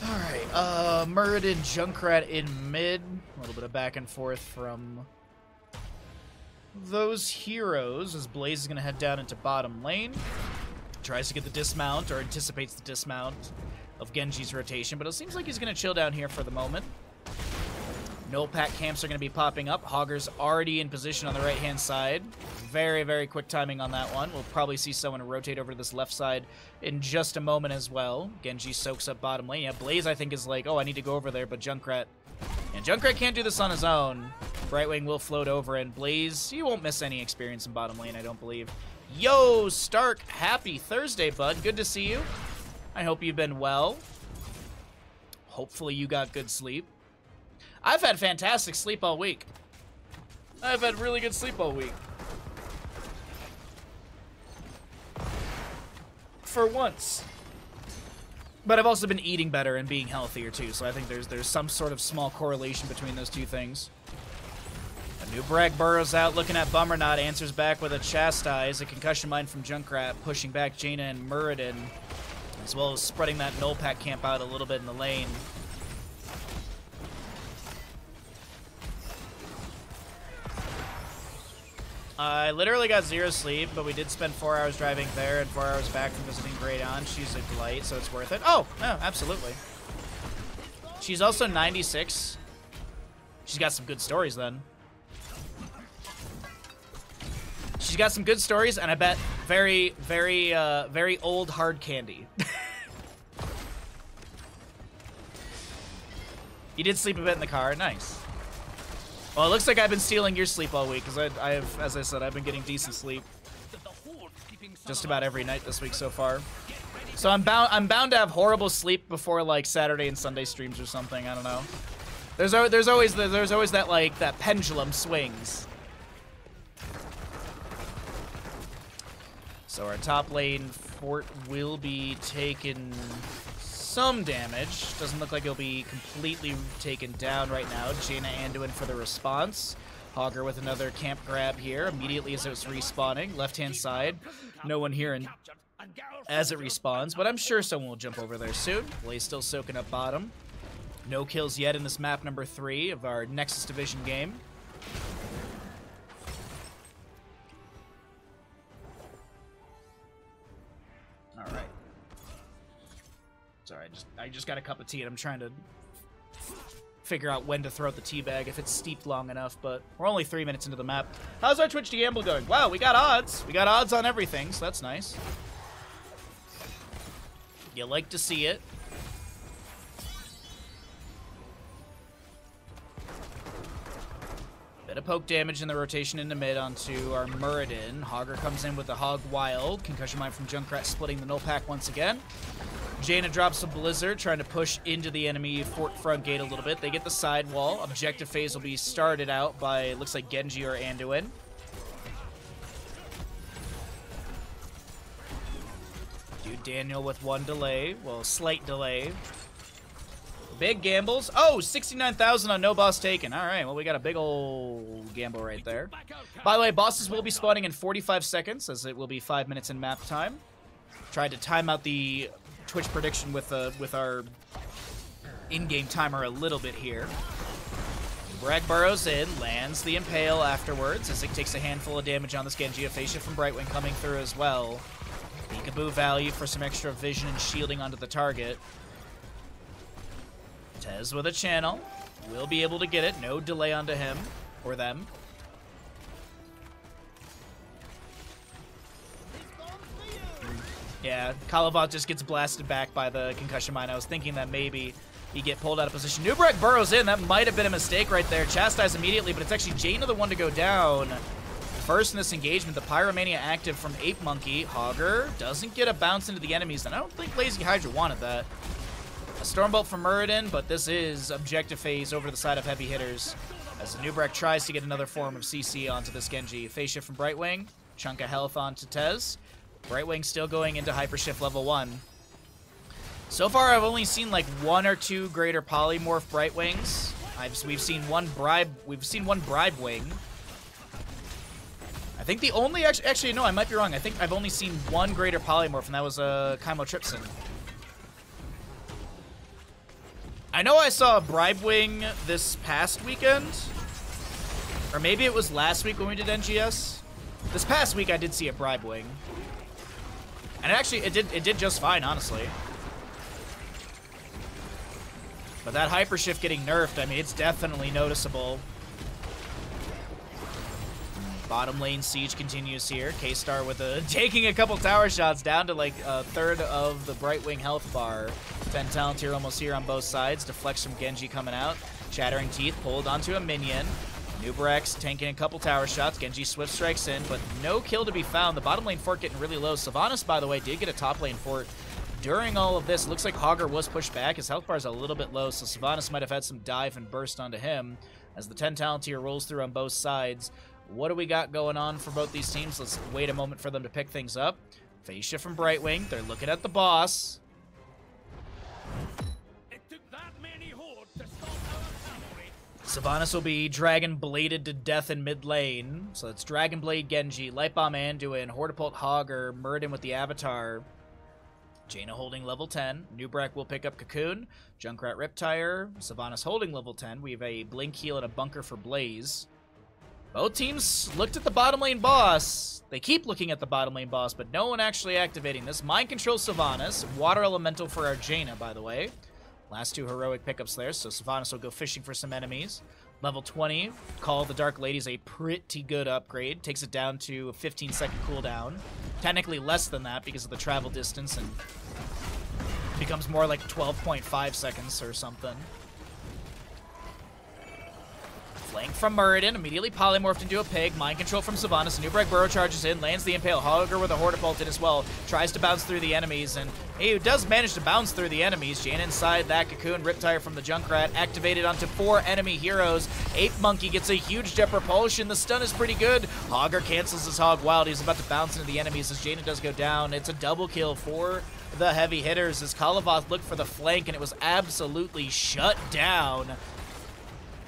Alright, Muradin, Junkrat in mid. A little bit of back and forth from those heroes as Blaze is going to head down into bottom lane. Tries to get the dismount, or anticipates the dismount of Genji's rotation, but it seems like he's going to chill down here for the moment. No pack camps are going to be popping up. Hogger's already in position on the right-hand side. Very, very quick timing on that one. We'll probably see someone rotate over to this left side in just a moment as well. Genji soaks up bottom lane. Yeah, Blaze, I think, is like, oh, I need to go over there, but Junkrat... And Junkrat can't do this on his own. Brightwing will float over, and Blaze, he won't miss any experience in bottom lane, I don't believe. Yo, Stark, happy Thursday, bud. Good to see you. I hope you've been well. Hopefully you got good sleep. I've had fantastic sleep all week. I've had really good sleep all week. For once. But I've also been eating better and being healthier too, so I think there's some sort of small correlation between those two things. A new Bragg burrows out, looking at Bummerknot, answers back with a Chastise, a concussion mine from Junkrat, pushing back Jaina and Muradin, as well as spreading that null pack camp out a little bit in the lane. I literally got 0 sleep, but we did spend 4 hours driving there and 4 hours back from visiting Greydon. She's a delight, so it's worth it. Oh, no, absolutely. She's also 96. She's got some good stories, then. She's got some good stories, and I bet very, very, very old hard candy. You did sleep a bit in the car. Nice. Well, it looks like I've been stealing your sleep all week, because I have, as I said, I've been getting decent sleep just about every night this week so far. So I'm bound to have horrible sleep before like Saturday and Sunday streams or something. I don't know. There's always that like that pendulum swings. So our top lane fort will be taking some damage. Doesn't look like it'll be completely taken down right now. Jaina Anduin for the response. Hogger with another camp grab here immediately as it's respawning. Left-hand side. No one here as it respawns, but I'm sure someone will jump over there soon. Blaze still soaking up bottom. No kills yet in this map number 3 of our Nexus Division game. All right. Sorry, I just got a cup of tea and I'm trying to figure out when to throw out the teabag if it's steeped long enough, but we're only 3 minutes into the map. How's our Twitch to gamble going? Wow, we got odds. We got odds on everything, so that's nice. You like to see it. Bit of poke damage in the rotation into mid onto our Muradin. Hogger comes in with the Hog Wild. Concussion Mine from Junkrat splitting the null pack once again. Jaina drops a Blizzard, trying to push into the enemy fort front gate a little bit. They get the side wall. Objective phase will be started out by, looks like Genji or Anduin. Dude Daniel with one delay. Well, slight delay. Big gambles. Oh, 69,000 on no boss taken. All right, well, we got a big old gamble right there. By the way, bosses will be spawning in 45 seconds, as it will be 5 minutes in map time. Tried to time out the Twitch prediction with our in-game timer a little bit here. Bragg burrows in, lands the Impale afterwards, as it takes a handful of damage on this Genji. Aphasia from Brightwing coming through as well. Peekaboo value for some extra vision and shielding onto the target. Tez with a channel. Will be able to get it. No delay onto him or them. Yeah, Kalavat just gets blasted back by the concussion mine. I was thinking that maybe he'd get pulled out of position. Nubrek burrows in. That might have been a mistake right there. Chastise immediately, but it's actually Jaina the one to go down. First in this engagement, the Pyromania active from Ape Monkey. Hogger doesn't get a bounce into the enemies, and I don't think Lazy Hydra wanted that. A Stormbolt from Muradin, but this is objective phase over to the side of Heavy Hitters, as Nubrek tries to get another form of CC onto this Genji. Phase shift from Brightwing. Chunk of health onto Tez. Brightwing still going into Hypershift level 1. So far, I've only seen like 1 or 2 greater polymorph Brightwings. We've seen one Bribe Wing. I think the only actually no, I might be wrong. I think I've only seen 1 greater polymorph, and that was a Chymotrypsin. I know I saw a Bribe Wing this past weekend, or maybe it was last week when we did NGS. This past week I did see a Bribe Wing. And actually, it did just fine, honestly. But that Hypershift getting nerfed, I mean, it's definitely noticeable. Bottom lane siege continues here. K-Star with taking a couple tower shots down to like a third of the Brightwing health bar. 10 talent here almost here on both sides. Deflects from Genji coming out. Chattering Teeth pulled onto a minion. Nubrax tanking a couple tower shots. Genji swift strikes in, but no kill to be found. The bottom lane fort getting really low. Sylvanas, by the way, did get a top lane fort during all of this. Looks like Hogger was pushed back. His health bar is a little bit low, so Sylvanas might have had some dive and burst onto him as the 10 talent here rolls through on both sides. What do we got going on for both these teams? Let's wait a moment for them to pick things up. Phase shift from Brightwing. They're looking at the boss. Sylvanas will be Dragon Bladed to death in mid lane. So it's Dragon Blade Genji, Light Bomb Anduin, Hortipult Hogger, Muradin with the Avatar. Jaina holding level 10. Nubrek will pick up Cocoon. Junkrat Riptire. Sylvanas holding level 10. We have a Blink Heal and a Bunker for Blaze. Both teams looked at the bottom lane boss. They keep looking at the bottom lane boss, but no one actually activating this. Mind Control Sylvanas. Water Elemental for our Jaina, by the way. Last 2 heroic pickups there, so Sylvanas will go fishing for some enemies. Level 20, Call of the Dark Lady is a pretty good upgrade. Takes it down to a 15-second cooldown. Technically less than that because of the travel distance, and becomes more like 12.5 seconds or something. Flank from Muradin, immediately polymorphed into a pig. Mind Control from Sylvanas. Nubrek burrow charges in, lands the Impale. Hogger with a Hortipult in as well. Tries to bounce through the enemies, and he does manage to bounce through the enemies. Jaina inside that Cocoon. Riptire from the Junkrat. Activated onto 4 enemy heroes. Ape Monkey gets a huge jet propulsion. The stun is pretty good. Hogger cancels his Hog Wild. He's about to bounce into the enemies as Jaina does go down. It's a double kill for the Heavy Hitters as Kalavoth looked for the flank, and it was absolutely shut down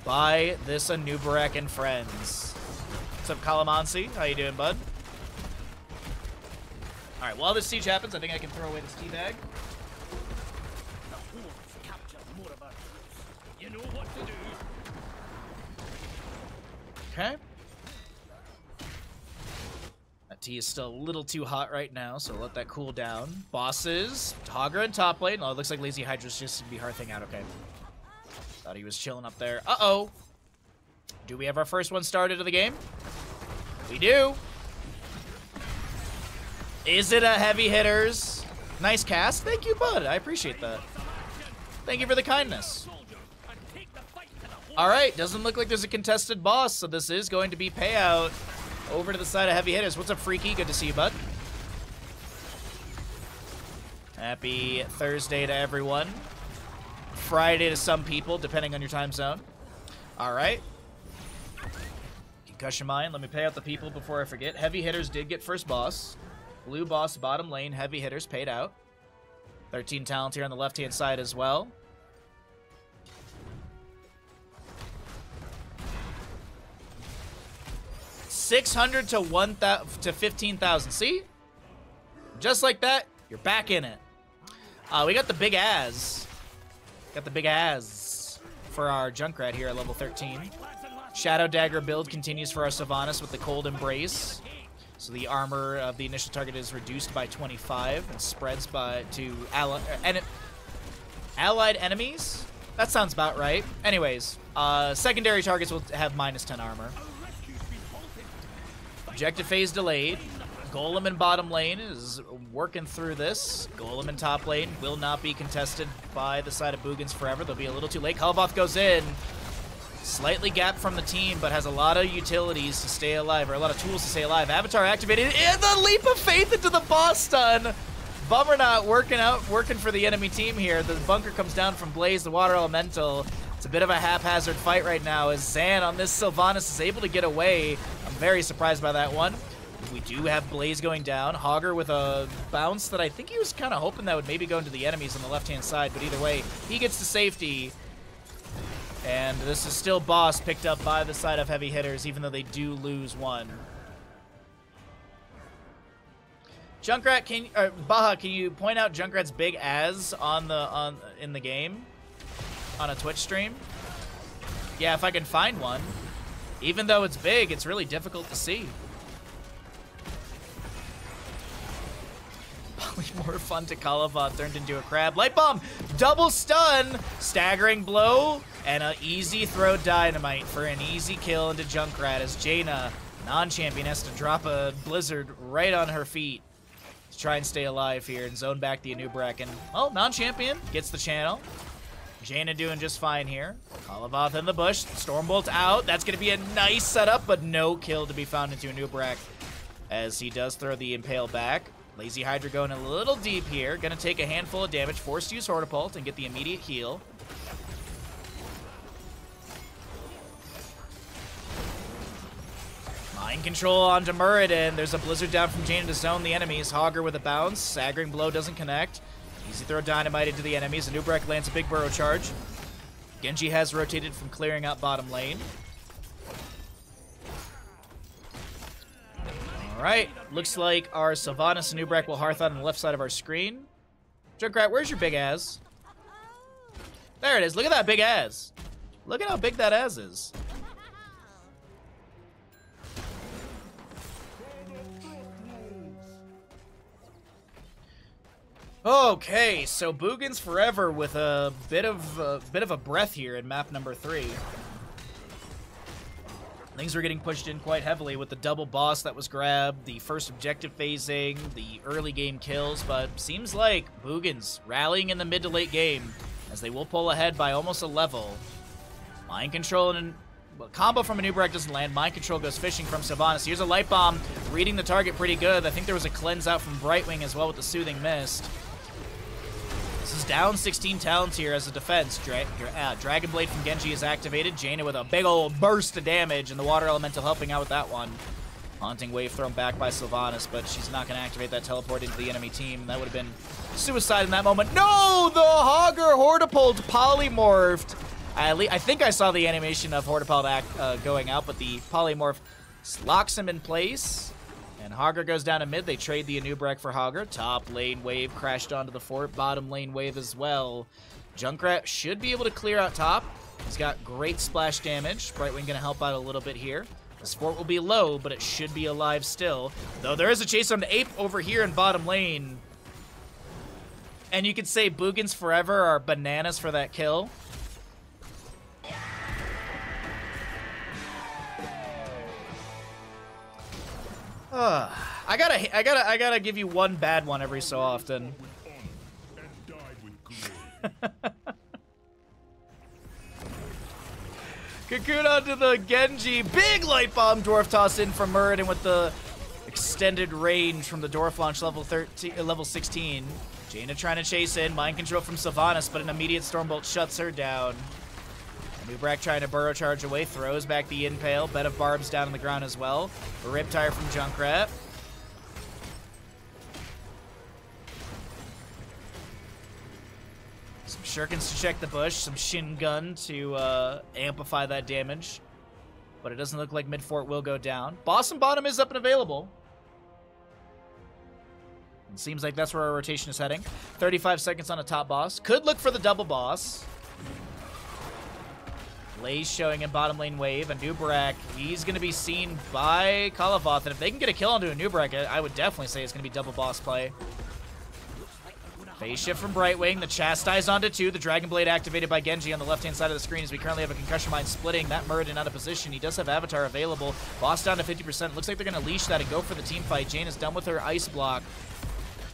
by this Anubarak and friends. What's up, Kalamansi? How you doing, bud? Alright, while this siege happens, I think I can throw away this teabag. Okay. That tea is still a little too hot right now, so let that cool down. Bosses, Hogger and top lane. Oh, it looks like Lazy Hydra's just gonna be hearthing out, okay. Thought he was chilling up there. Uh-oh. Do we have our first one started of the game? We do. Is it a heavy hitters? Nice cast. Thank you, bud. I appreciate that. Thank you for the kindness. All right. Doesn't look like there's a contested boss, so this is going to be payout over to the side of heavy hitters. What's up, Freaky? Good to see you, bud. Happy Thursday to everyone. Friday to some people, depending on your time zone. All right. Concussion mine. Let me pay out the people before I forget. Heavy hitters did get first boss. Blue boss bottom lane. Heavy hitters paid out. 13 talent here on the left-hand side as well. $600 to 1,000 to 15,000. See? Just like that, you're back in it. We got the big ass. Got the big ass for our Junkrat here at level 13. Shadow Dagger build continues for our Sylvanas with the Cold Embrace. So the armor of the initial target is reduced by 25 and spreads to allied enemies. That sounds about right. Anyways, secondary targets will have -10 armor. Objective phase delayed. Golem in bottom lane is working through this. Golem in top lane will not be contested by the side of Boogans forever. They'll be a little too late. Kalavoth goes in. Slightly gapped from the team, but has a lot of utilities to stay alive, or a lot of tools to stay alive. Avatar activated, and the leap of faith into the boss stun. Bummer not working for the enemy team here. The bunker comes down from Blaze, the water elemental. It's a bit of a haphazard fight right now as Zan on this Sylvanas is able to get away. I'm very surprised by that one. We do have Blaze going down. Hogger with a bounce that I think he was kind of hoping that would maybe go into the enemies on the left-hand side, but either way, he gets to safety. And this is still boss picked up by the side of heavy hitters, even though they do lose one. Junkrat, Baha, can you point out Junkrat's big as in the game on a Twitch stream? Yeah, if I can find one. Even though it's big, it's really difficult to see. More fun to Kalavoth turned into a crab. Light bomb, double stun, staggering blow, and an easy throw dynamite for an easy kill into Junkrat as Jaina, non-champion, has to drop a blizzard right on her feet to try and stay alive here and zone back the Anub'arak. And, well, non-champion gets the channel. Jaina doing just fine here. Kalavoth in the bush, Stormbolt out. That's going to be a nice setup, but no kill to be found into Anub'arak as he does throw the Impale back. Lazy Hydra going a little deep here. Gonna take a handful of damage, forced to use Hortipult and get the immediate heal. Mind control onto Muradin. There's a blizzard down from Jaina to zone the enemies. Hogger with a bounce. Staggering blow doesn't connect. Easy throw dynamite into the enemies. Anub'arak lands a big burrow charge. Genji has rotated from clearing out bottom lane. Alright, looks like our Sylvanas Anub'arak will Hearth on the left side of our screen. Junkrat, where's your big ass? There it is. Look at that big ass. Look at how big that ass is. Okay, so Boogans forever with a bit of a breath here in map number 3. Things were getting pushed in quite heavily with the double boss that was grabbed, the first objective phasing, the early game kills, but seems like Boogans rallying in the mid to late game as they will pull ahead by almost a level. Mind control and combo from Anub'arak doesn't land. Mind control goes fishing from Sylvanas. Here's a light bomb, reading the target pretty good. I think there was a cleanse out from Brightwing as well with the soothing mist. This is down 16 talents here as a defense. Dragon Blade from Genji is activated. Jaina with a big old burst of damage, and the Water Elemental helping out with that one. Haunting Wave thrown back by Sylvanas, but she's not going to activate that teleport into the enemy team. That would have been suicide in that moment. No! The Hogger Hortipult polymorphed. I think I saw the animation of Hortipult going out, but the polymorph locks him in place. And Hogger goes down to mid. They trade the Anub'arak for Hogger. Top lane wave crashed onto the fort. Bottom lane wave as well. Junkrat should be able to clear out top. He's got great splash damage. Brightwing going to help out a little bit here. The fort will be low, but it should be alive still. Though there is a chase on the Ape over here in bottom lane. And you could say Boogans forever are bananas for that kill. I gotta give you one bad one every so often. And died with glory. Cocoon onto the Genji. Big light bomb dwarf toss in from Muradin with the extended range from the dwarf launch level 16. Jaina trying to chase in. Mind control from Sylvanas, but an immediate Stormbolt shuts her down. Nubrak trying to burrow charge away. Throws back the Impale. Bed of Barbs down on the ground as well. A Riptire from Junkrat. Some Shurikens to check the bush. Some Shin Gun to amplify that damage. But it doesn't look like mid fort will go down. Boss and bottom is up and available. It seems like that's where our rotation is heading. 35 seconds on a top boss. Could look for the double boss. Blaze showing in bottom lane wave. And Nubrak, he's going to be seen by Kalavoth. And if they can get a kill onto a Nubrak, I would definitely say it's going to be double boss play. Phase shift from Brightwing. The Chastise onto 2. The Dragon Blade activated by Genji on the left-hand side of the screen as we currently have a Concussion Mine splitting. That Muradin out of position. He does have Avatar available. Boss down to 50%. Looks like they're going to leash that and go for the team fight. Jane is done with her Ice Block.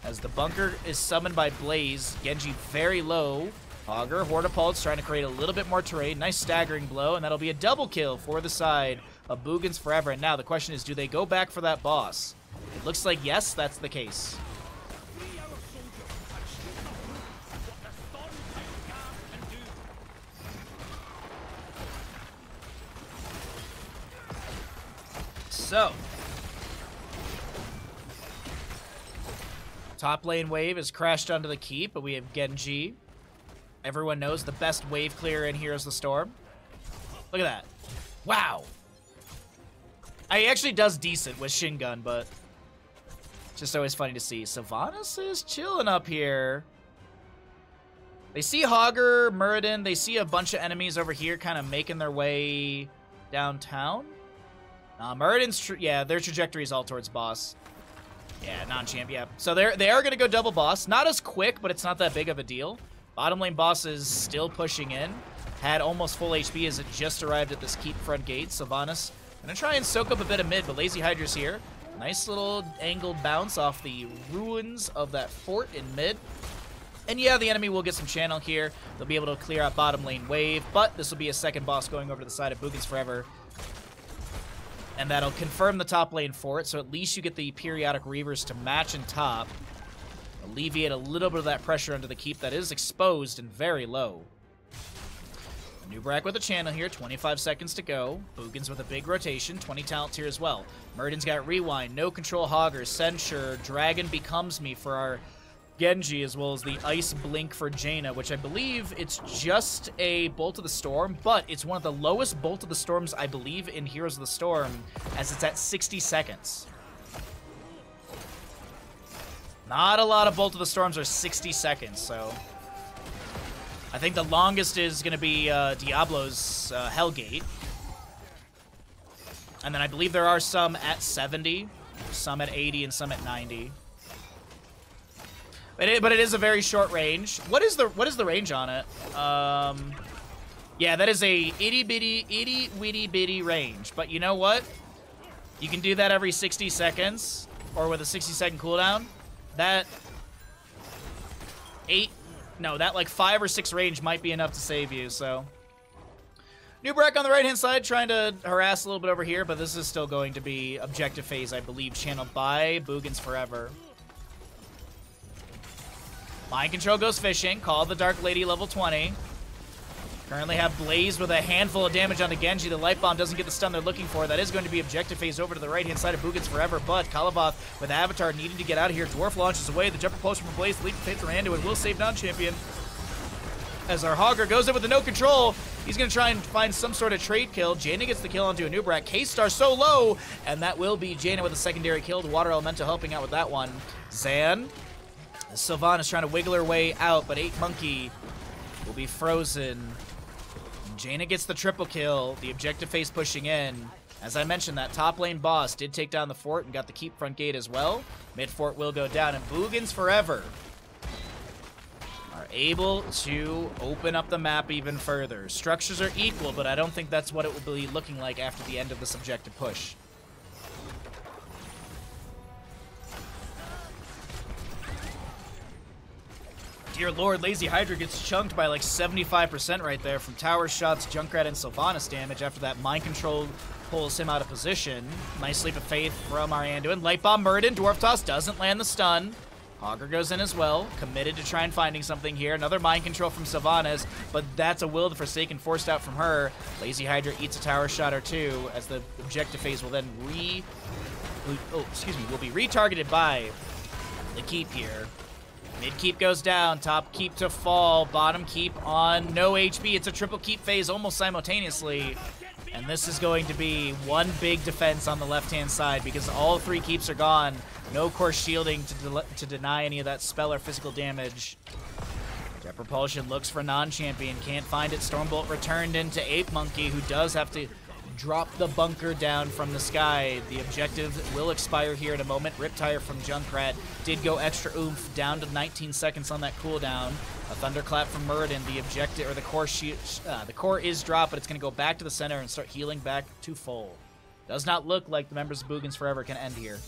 As the bunker is summoned by Blaze. Genji very low. Augur, Hortipulse trying to create a little bit more terrain. Nice staggering blow, and that'll be a double kill for the side of Boogans Forever. And now the question is, do they go back for that boss? It looks like yes, that's the case. So, top lane wave is crashed onto the keep, but we have Genji. Everyone knows the best wave clear in Heroes of the Storm. Look at that. Wow. He actually does decent with Shin Gun, but it's just always funny to see. Sylvanas is chilling up here. They see Augur, Muradin. They see a bunch of enemies over here kind of making their way downtown. Muradin's, yeah, their trajectory is all towards boss. Yeah, non-champ, yeah. So they are going to go double boss. Not as quick, but it's not that big of a deal. Bottom lane boss is still pushing in. Had almost full HP as it just arrived at this keep front gate. Sylvanas going to try and soak up a bit of mid, but Lazy Hydra's here. Nice little angled bounce off the ruins of that fort in mid. And yeah, the enemy will get some channel here. They'll be able to clear out bottom lane wave, but this will be a second boss going over to the side of Boogans Forever. And that'll confirm the top lane fort, so at least you get the periodic Reavers to match in top. Alleviate a little bit of that pressure under the keep that is exposed and very low. Nubrak with a channel here, 25 seconds to go. Boogans with a big rotation, 20 talents here as well. Muradin's got Rewind, no control Augur, Censure, Dragon Becomes Me for our Genji, as well as the Ice Blink for Jaina, which I believe it's just a Bolt of the Storm, but it's one of the lowest Bolt of the Storms, I believe, in Heroes of the Storm, as it's at 60 seconds. Not a lot of Bolt of the Storms are 60 seconds, so I think the longest is going to be Diablo's Hellgate. And then I believe there are some at 70, some at 80, and some at 90. But it is a very short range. What is the range on it? Yeah, that is a itty bitty range. But you know what? You can do that every 60 seconds, or with a 60-second cooldown. That like 5 or 6 range might be enough to save you. So Nubrak on the right-hand side trying to harass a little bit over here, but this is still going to be objective phase, I believe, channeled by Boogans Forever. Mind Control goes fishing. Call the Dark Lady level 20. Currently have Blaze with a handful of damage on the Genji. The Light Bomb doesn't get the stun they're looking for. That is going to be objective phase over to the right-hand side of Boogans Forever, but Kalavoth with Avatar needing to get out of here. Dwarf launches away. The jumper potion from Blaze. The leap hits Rando and will save non-champion. As our Augur goes in with the no control, he's going to try and find some sort of trade kill. Jaina gets the kill onto a Nubrak. K-Star so low, and that will be Jaina with a secondary kill. The Water Elemental helping out with that one. Zan. Sylvanas trying to wiggle her way out, but 8 Monkey will be frozen. Jaina gets the triple kill. The objective phase pushing in. As I mentioned, that top lane boss did take down the fort and got the keep front gate as well. Mid fort will go down, and Boogans Forever are able to open up the map even further. Structures are equal, but I don't think that's what it will be looking like after the end of this objective push. Dear Lord, Lazy Hydra gets chunked by like 75% right there from tower shots, Junkrat, and Sylvanas damage after that mind control pulls him out of position. Nice leap of faith from our Anduin. Light Bomb Muradin, Dwarf Toss doesn't land the stun. Hogger goes in as well, committed to try and finding something here. Another mind control from Sylvanas, but that's a Will the Forsaken forced out from her. Lazy Hydra eats a tower shot or two as the objective phase will then will be retargeted by the keep here. Mid keep goes down, top keep to fall, bottom keep on no HP. It's a triple keep phase almost simultaneously. And this is going to be one big defense on the left-hand side because all three keeps are gone. No core shielding to deny any of that spell or physical damage. Jet Propulsion looks for non-champion, can't find it. Stormbolt returned into Ape Monkey, who does have to drop the bunker down from the sky. The objective will expire here in a moment. Riptire from Junkrat did go extra oomph, down to 19 seconds on that cooldown. A Thunderclap from Muradin. The objective, or the core is dropped, but it's going to go back to the center and start healing back to full. Does not look like the members of Boogans Forever can end here.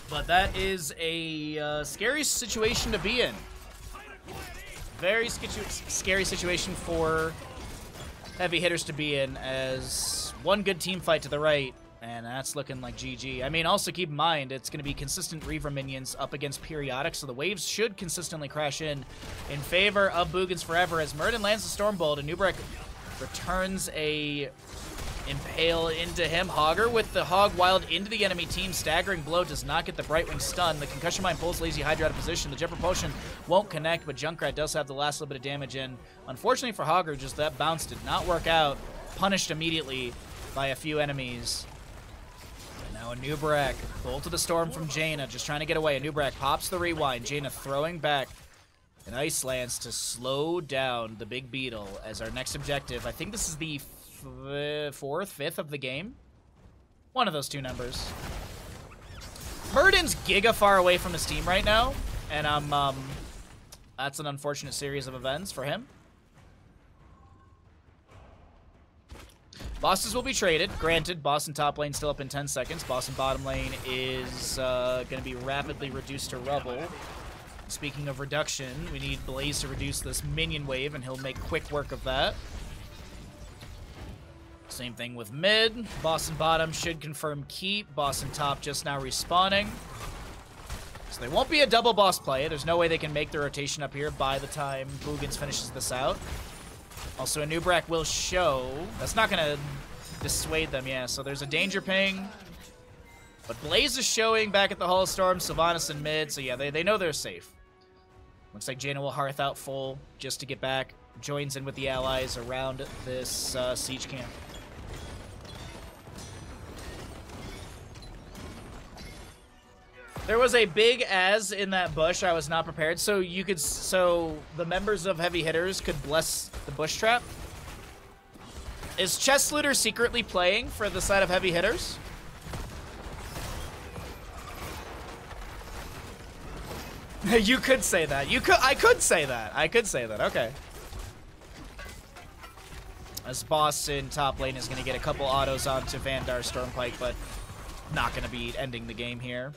But that is a scary situation to be in. Very scary situation for Heavy Hitters to be in, as one good team fight to the right, and that's looking like GG. I mean, also keep in mind, it's going to be consistent Reaver minions up against periodic, so the waves should consistently crash in favor of Boogans Forever, as Muradin lands the Stormbolt, and Nubrek returns a Impale into him. Hogger with the Hog Wild into the enemy team. Staggering blow does not get the Brightwing stun. The Concussion Mine pulls Lazy Hydra out of position. The Jet Propulsion won't connect, but Junkrat does have the last little bit of damage in. Unfortunately for Hogger, just that bounce did not work out. Punished immediately by a few enemies. And now a Nubrek. Bolt of the Storm from Jaina, just trying to get away. A Nubrek pops the rewind. Jaina throwing back an Ice Lance to slow down the Big Beetle as our next objective. I think this is the fourth, fifth of the game. One of those two numbers. Muradin's giga far away from his team right now, and that's an unfortunate series of events for him. Bosses will be traded. Granted, boss in top lane still up in 10 seconds. Boss in bottom lane is going to be rapidly reduced to rubble. Speaking of reduction, we need Blaze to reduce this minion wave, and he'll make quick work of that. Same thing with mid. Boss and bottom should confirm keep. Boss and top just now respawning. So there won't be a double boss play. There's no way they can make the rotation up here by the time Boogans finishes this out. Also, a Nubrek will show. That's not going to dissuade them, yeah. So there's a danger ping. But Blaze is showing back at the Hall of Storm. Sylvanas in mid. So yeah, they know they're safe. Looks like Jaina will Hearth out full just to get back. Joins in with the allies around this siege camp. There was a big as in that bush. I was not prepared. So the members of Heavy Hitters could bless the bush trap. Is Chest Looter secretly playing for the side of Heavy Hitters? You could say that. I could say that. I could say that. Okay. As boss in top lane is going to get a couple autos onto Vandar Stormpike, but not going to be ending the game here.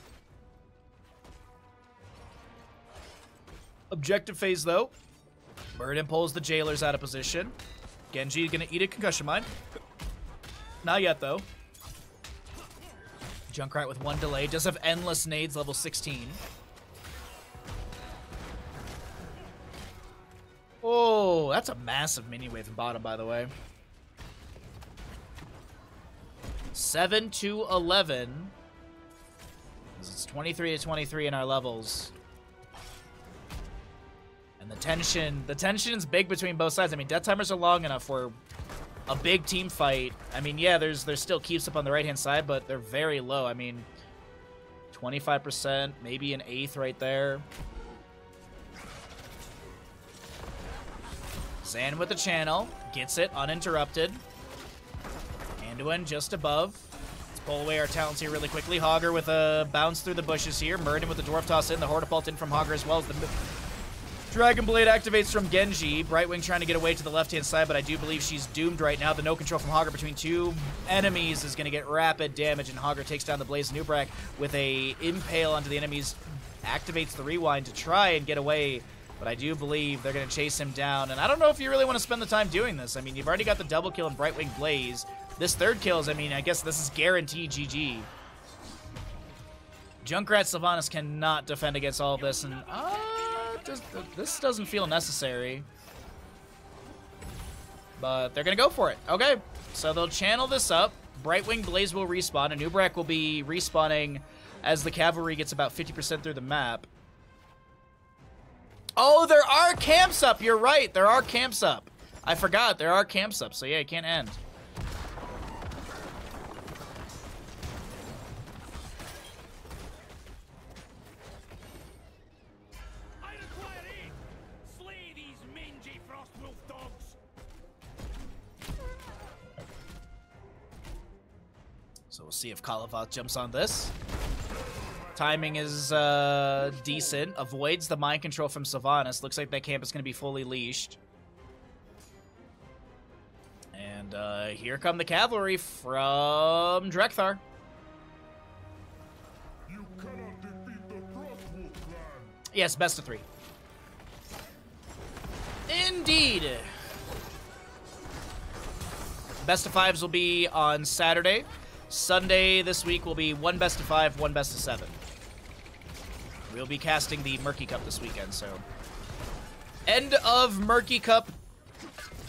Objective phase, though. Muradin pulls the Jailers out of position. Genji gonna eat a Concussion Mine. Not yet, though. Junkrat with one delay. Does have endless nades, level 16. Oh, that's a massive mini wave in bottom, by the way. 7 to 11. It's 23 to 23 in our levels. And the tension's big between both sides. I mean, death timers are long enough for a big team fight. I mean, yeah, there's still keeps up on the right-hand side, but they're very low. I mean, 25%, maybe an eighth right there. Zan with the channel, gets it uninterrupted. Anduin just above. Let's pull away our talents here really quickly. Hogger with a bounce through the bushes here. Muradin with the Dwarf Toss in, the Hortipult in from Hogger as well as the Dragon Blade activates from Genji. Brightwing trying to get away to the left-hand side, but I do believe she's doomed right now. The no control from Hogger between two enemies is going to get rapid damage, and Hogger takes down the Blaze Nubrak with a impale onto the enemies. Activates the rewind to try and get away, but I do believe they're going to chase him down. And I don't know if you really want to spend the time doing this. I mean, you've already got the double kill in Brightwing Blaze. This third kill is, I mean, I guess this is guaranteed GG. Junkrat Sylvanas cannot defend against all of this, and this doesn't feel necessary. But they're going to go for it. Okay, so they'll channel this up. Brightwing Blaze will respawn, and Nubrak will be respawning as the cavalry gets about 50% through the map. Oh, there are camps up. You're right. There are camps up. I forgot. There are camps up, so yeah, it can't end. So we'll see if Kalavath jumps on this. Timing is decent. Avoids the mind control from Sylvanas. Looks like that camp is going to be fully leashed. And here come the cavalry from Drekthar. You cannot defeat the Frostwolf clan. Yes, best of 3. Indeed. Best of 5s will be on Saturday. Sunday this week will be 1 best of 5, 1 best of 7. We'll be casting the Murky Cup this weekend, so end of Murky Cup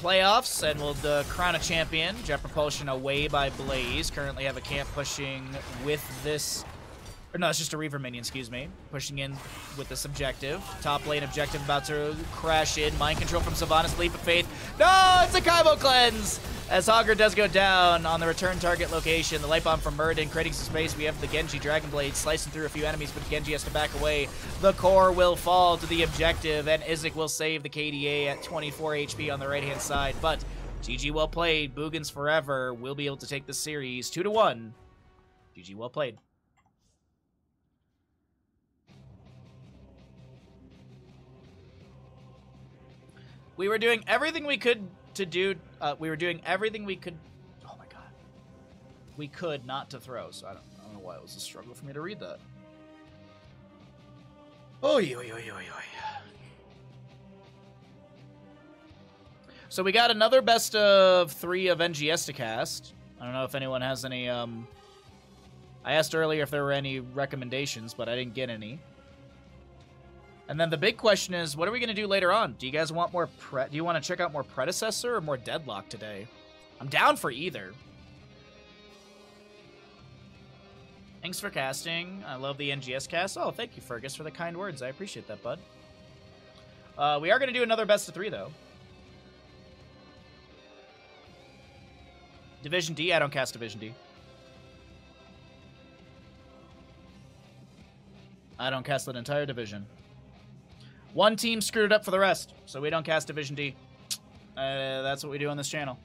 playoffs, and we'll crown a champion. Jet Propulsion away by Blaze. Currently have a camp pushing with this, or no, it's just a Reaver minion, excuse me. Pushing in with this objective. Top lane objective about to crash in. Mind control from Sylvanas, Leap of Faith. No, it's a Kaibo Cleanse! As Hogger does go down on the return target location. The Light Bomb from Muradin creating some space. We have the Genji Dragon Blade slicing through a few enemies, but Genji has to back away. The core will fall to the objective, and Isaac will save the KDA at 24 HP on the right-hand side. But GG well played. Boogans forever will be able to take this series 2-1. GG well played. We were doing everything we could to do. We were doing everything we could. Oh my god. We could not to throw. So I don't know why it was a struggle for me to read that. Oy, oy, oy, oy, oy. So we got another best of 3 of NGS to cast. I don't know if anyone has any. I asked earlier if there were any recommendations, but I didn't get any. And then the big question is, what are we going to do later on? Do you guys want more do you want to check out more Predecessor or more Deadlock today? I'm down for either. Thanks for casting. I love the NGS cast. Oh, thank you, Fergus, for the kind words. I appreciate that, bud. We are going to do another best of 3, though. Division D? I don't cast Division D. I don't cast that entire division. One team screwed it up for the rest, so we don't cast Division D. That's what we do on this channel.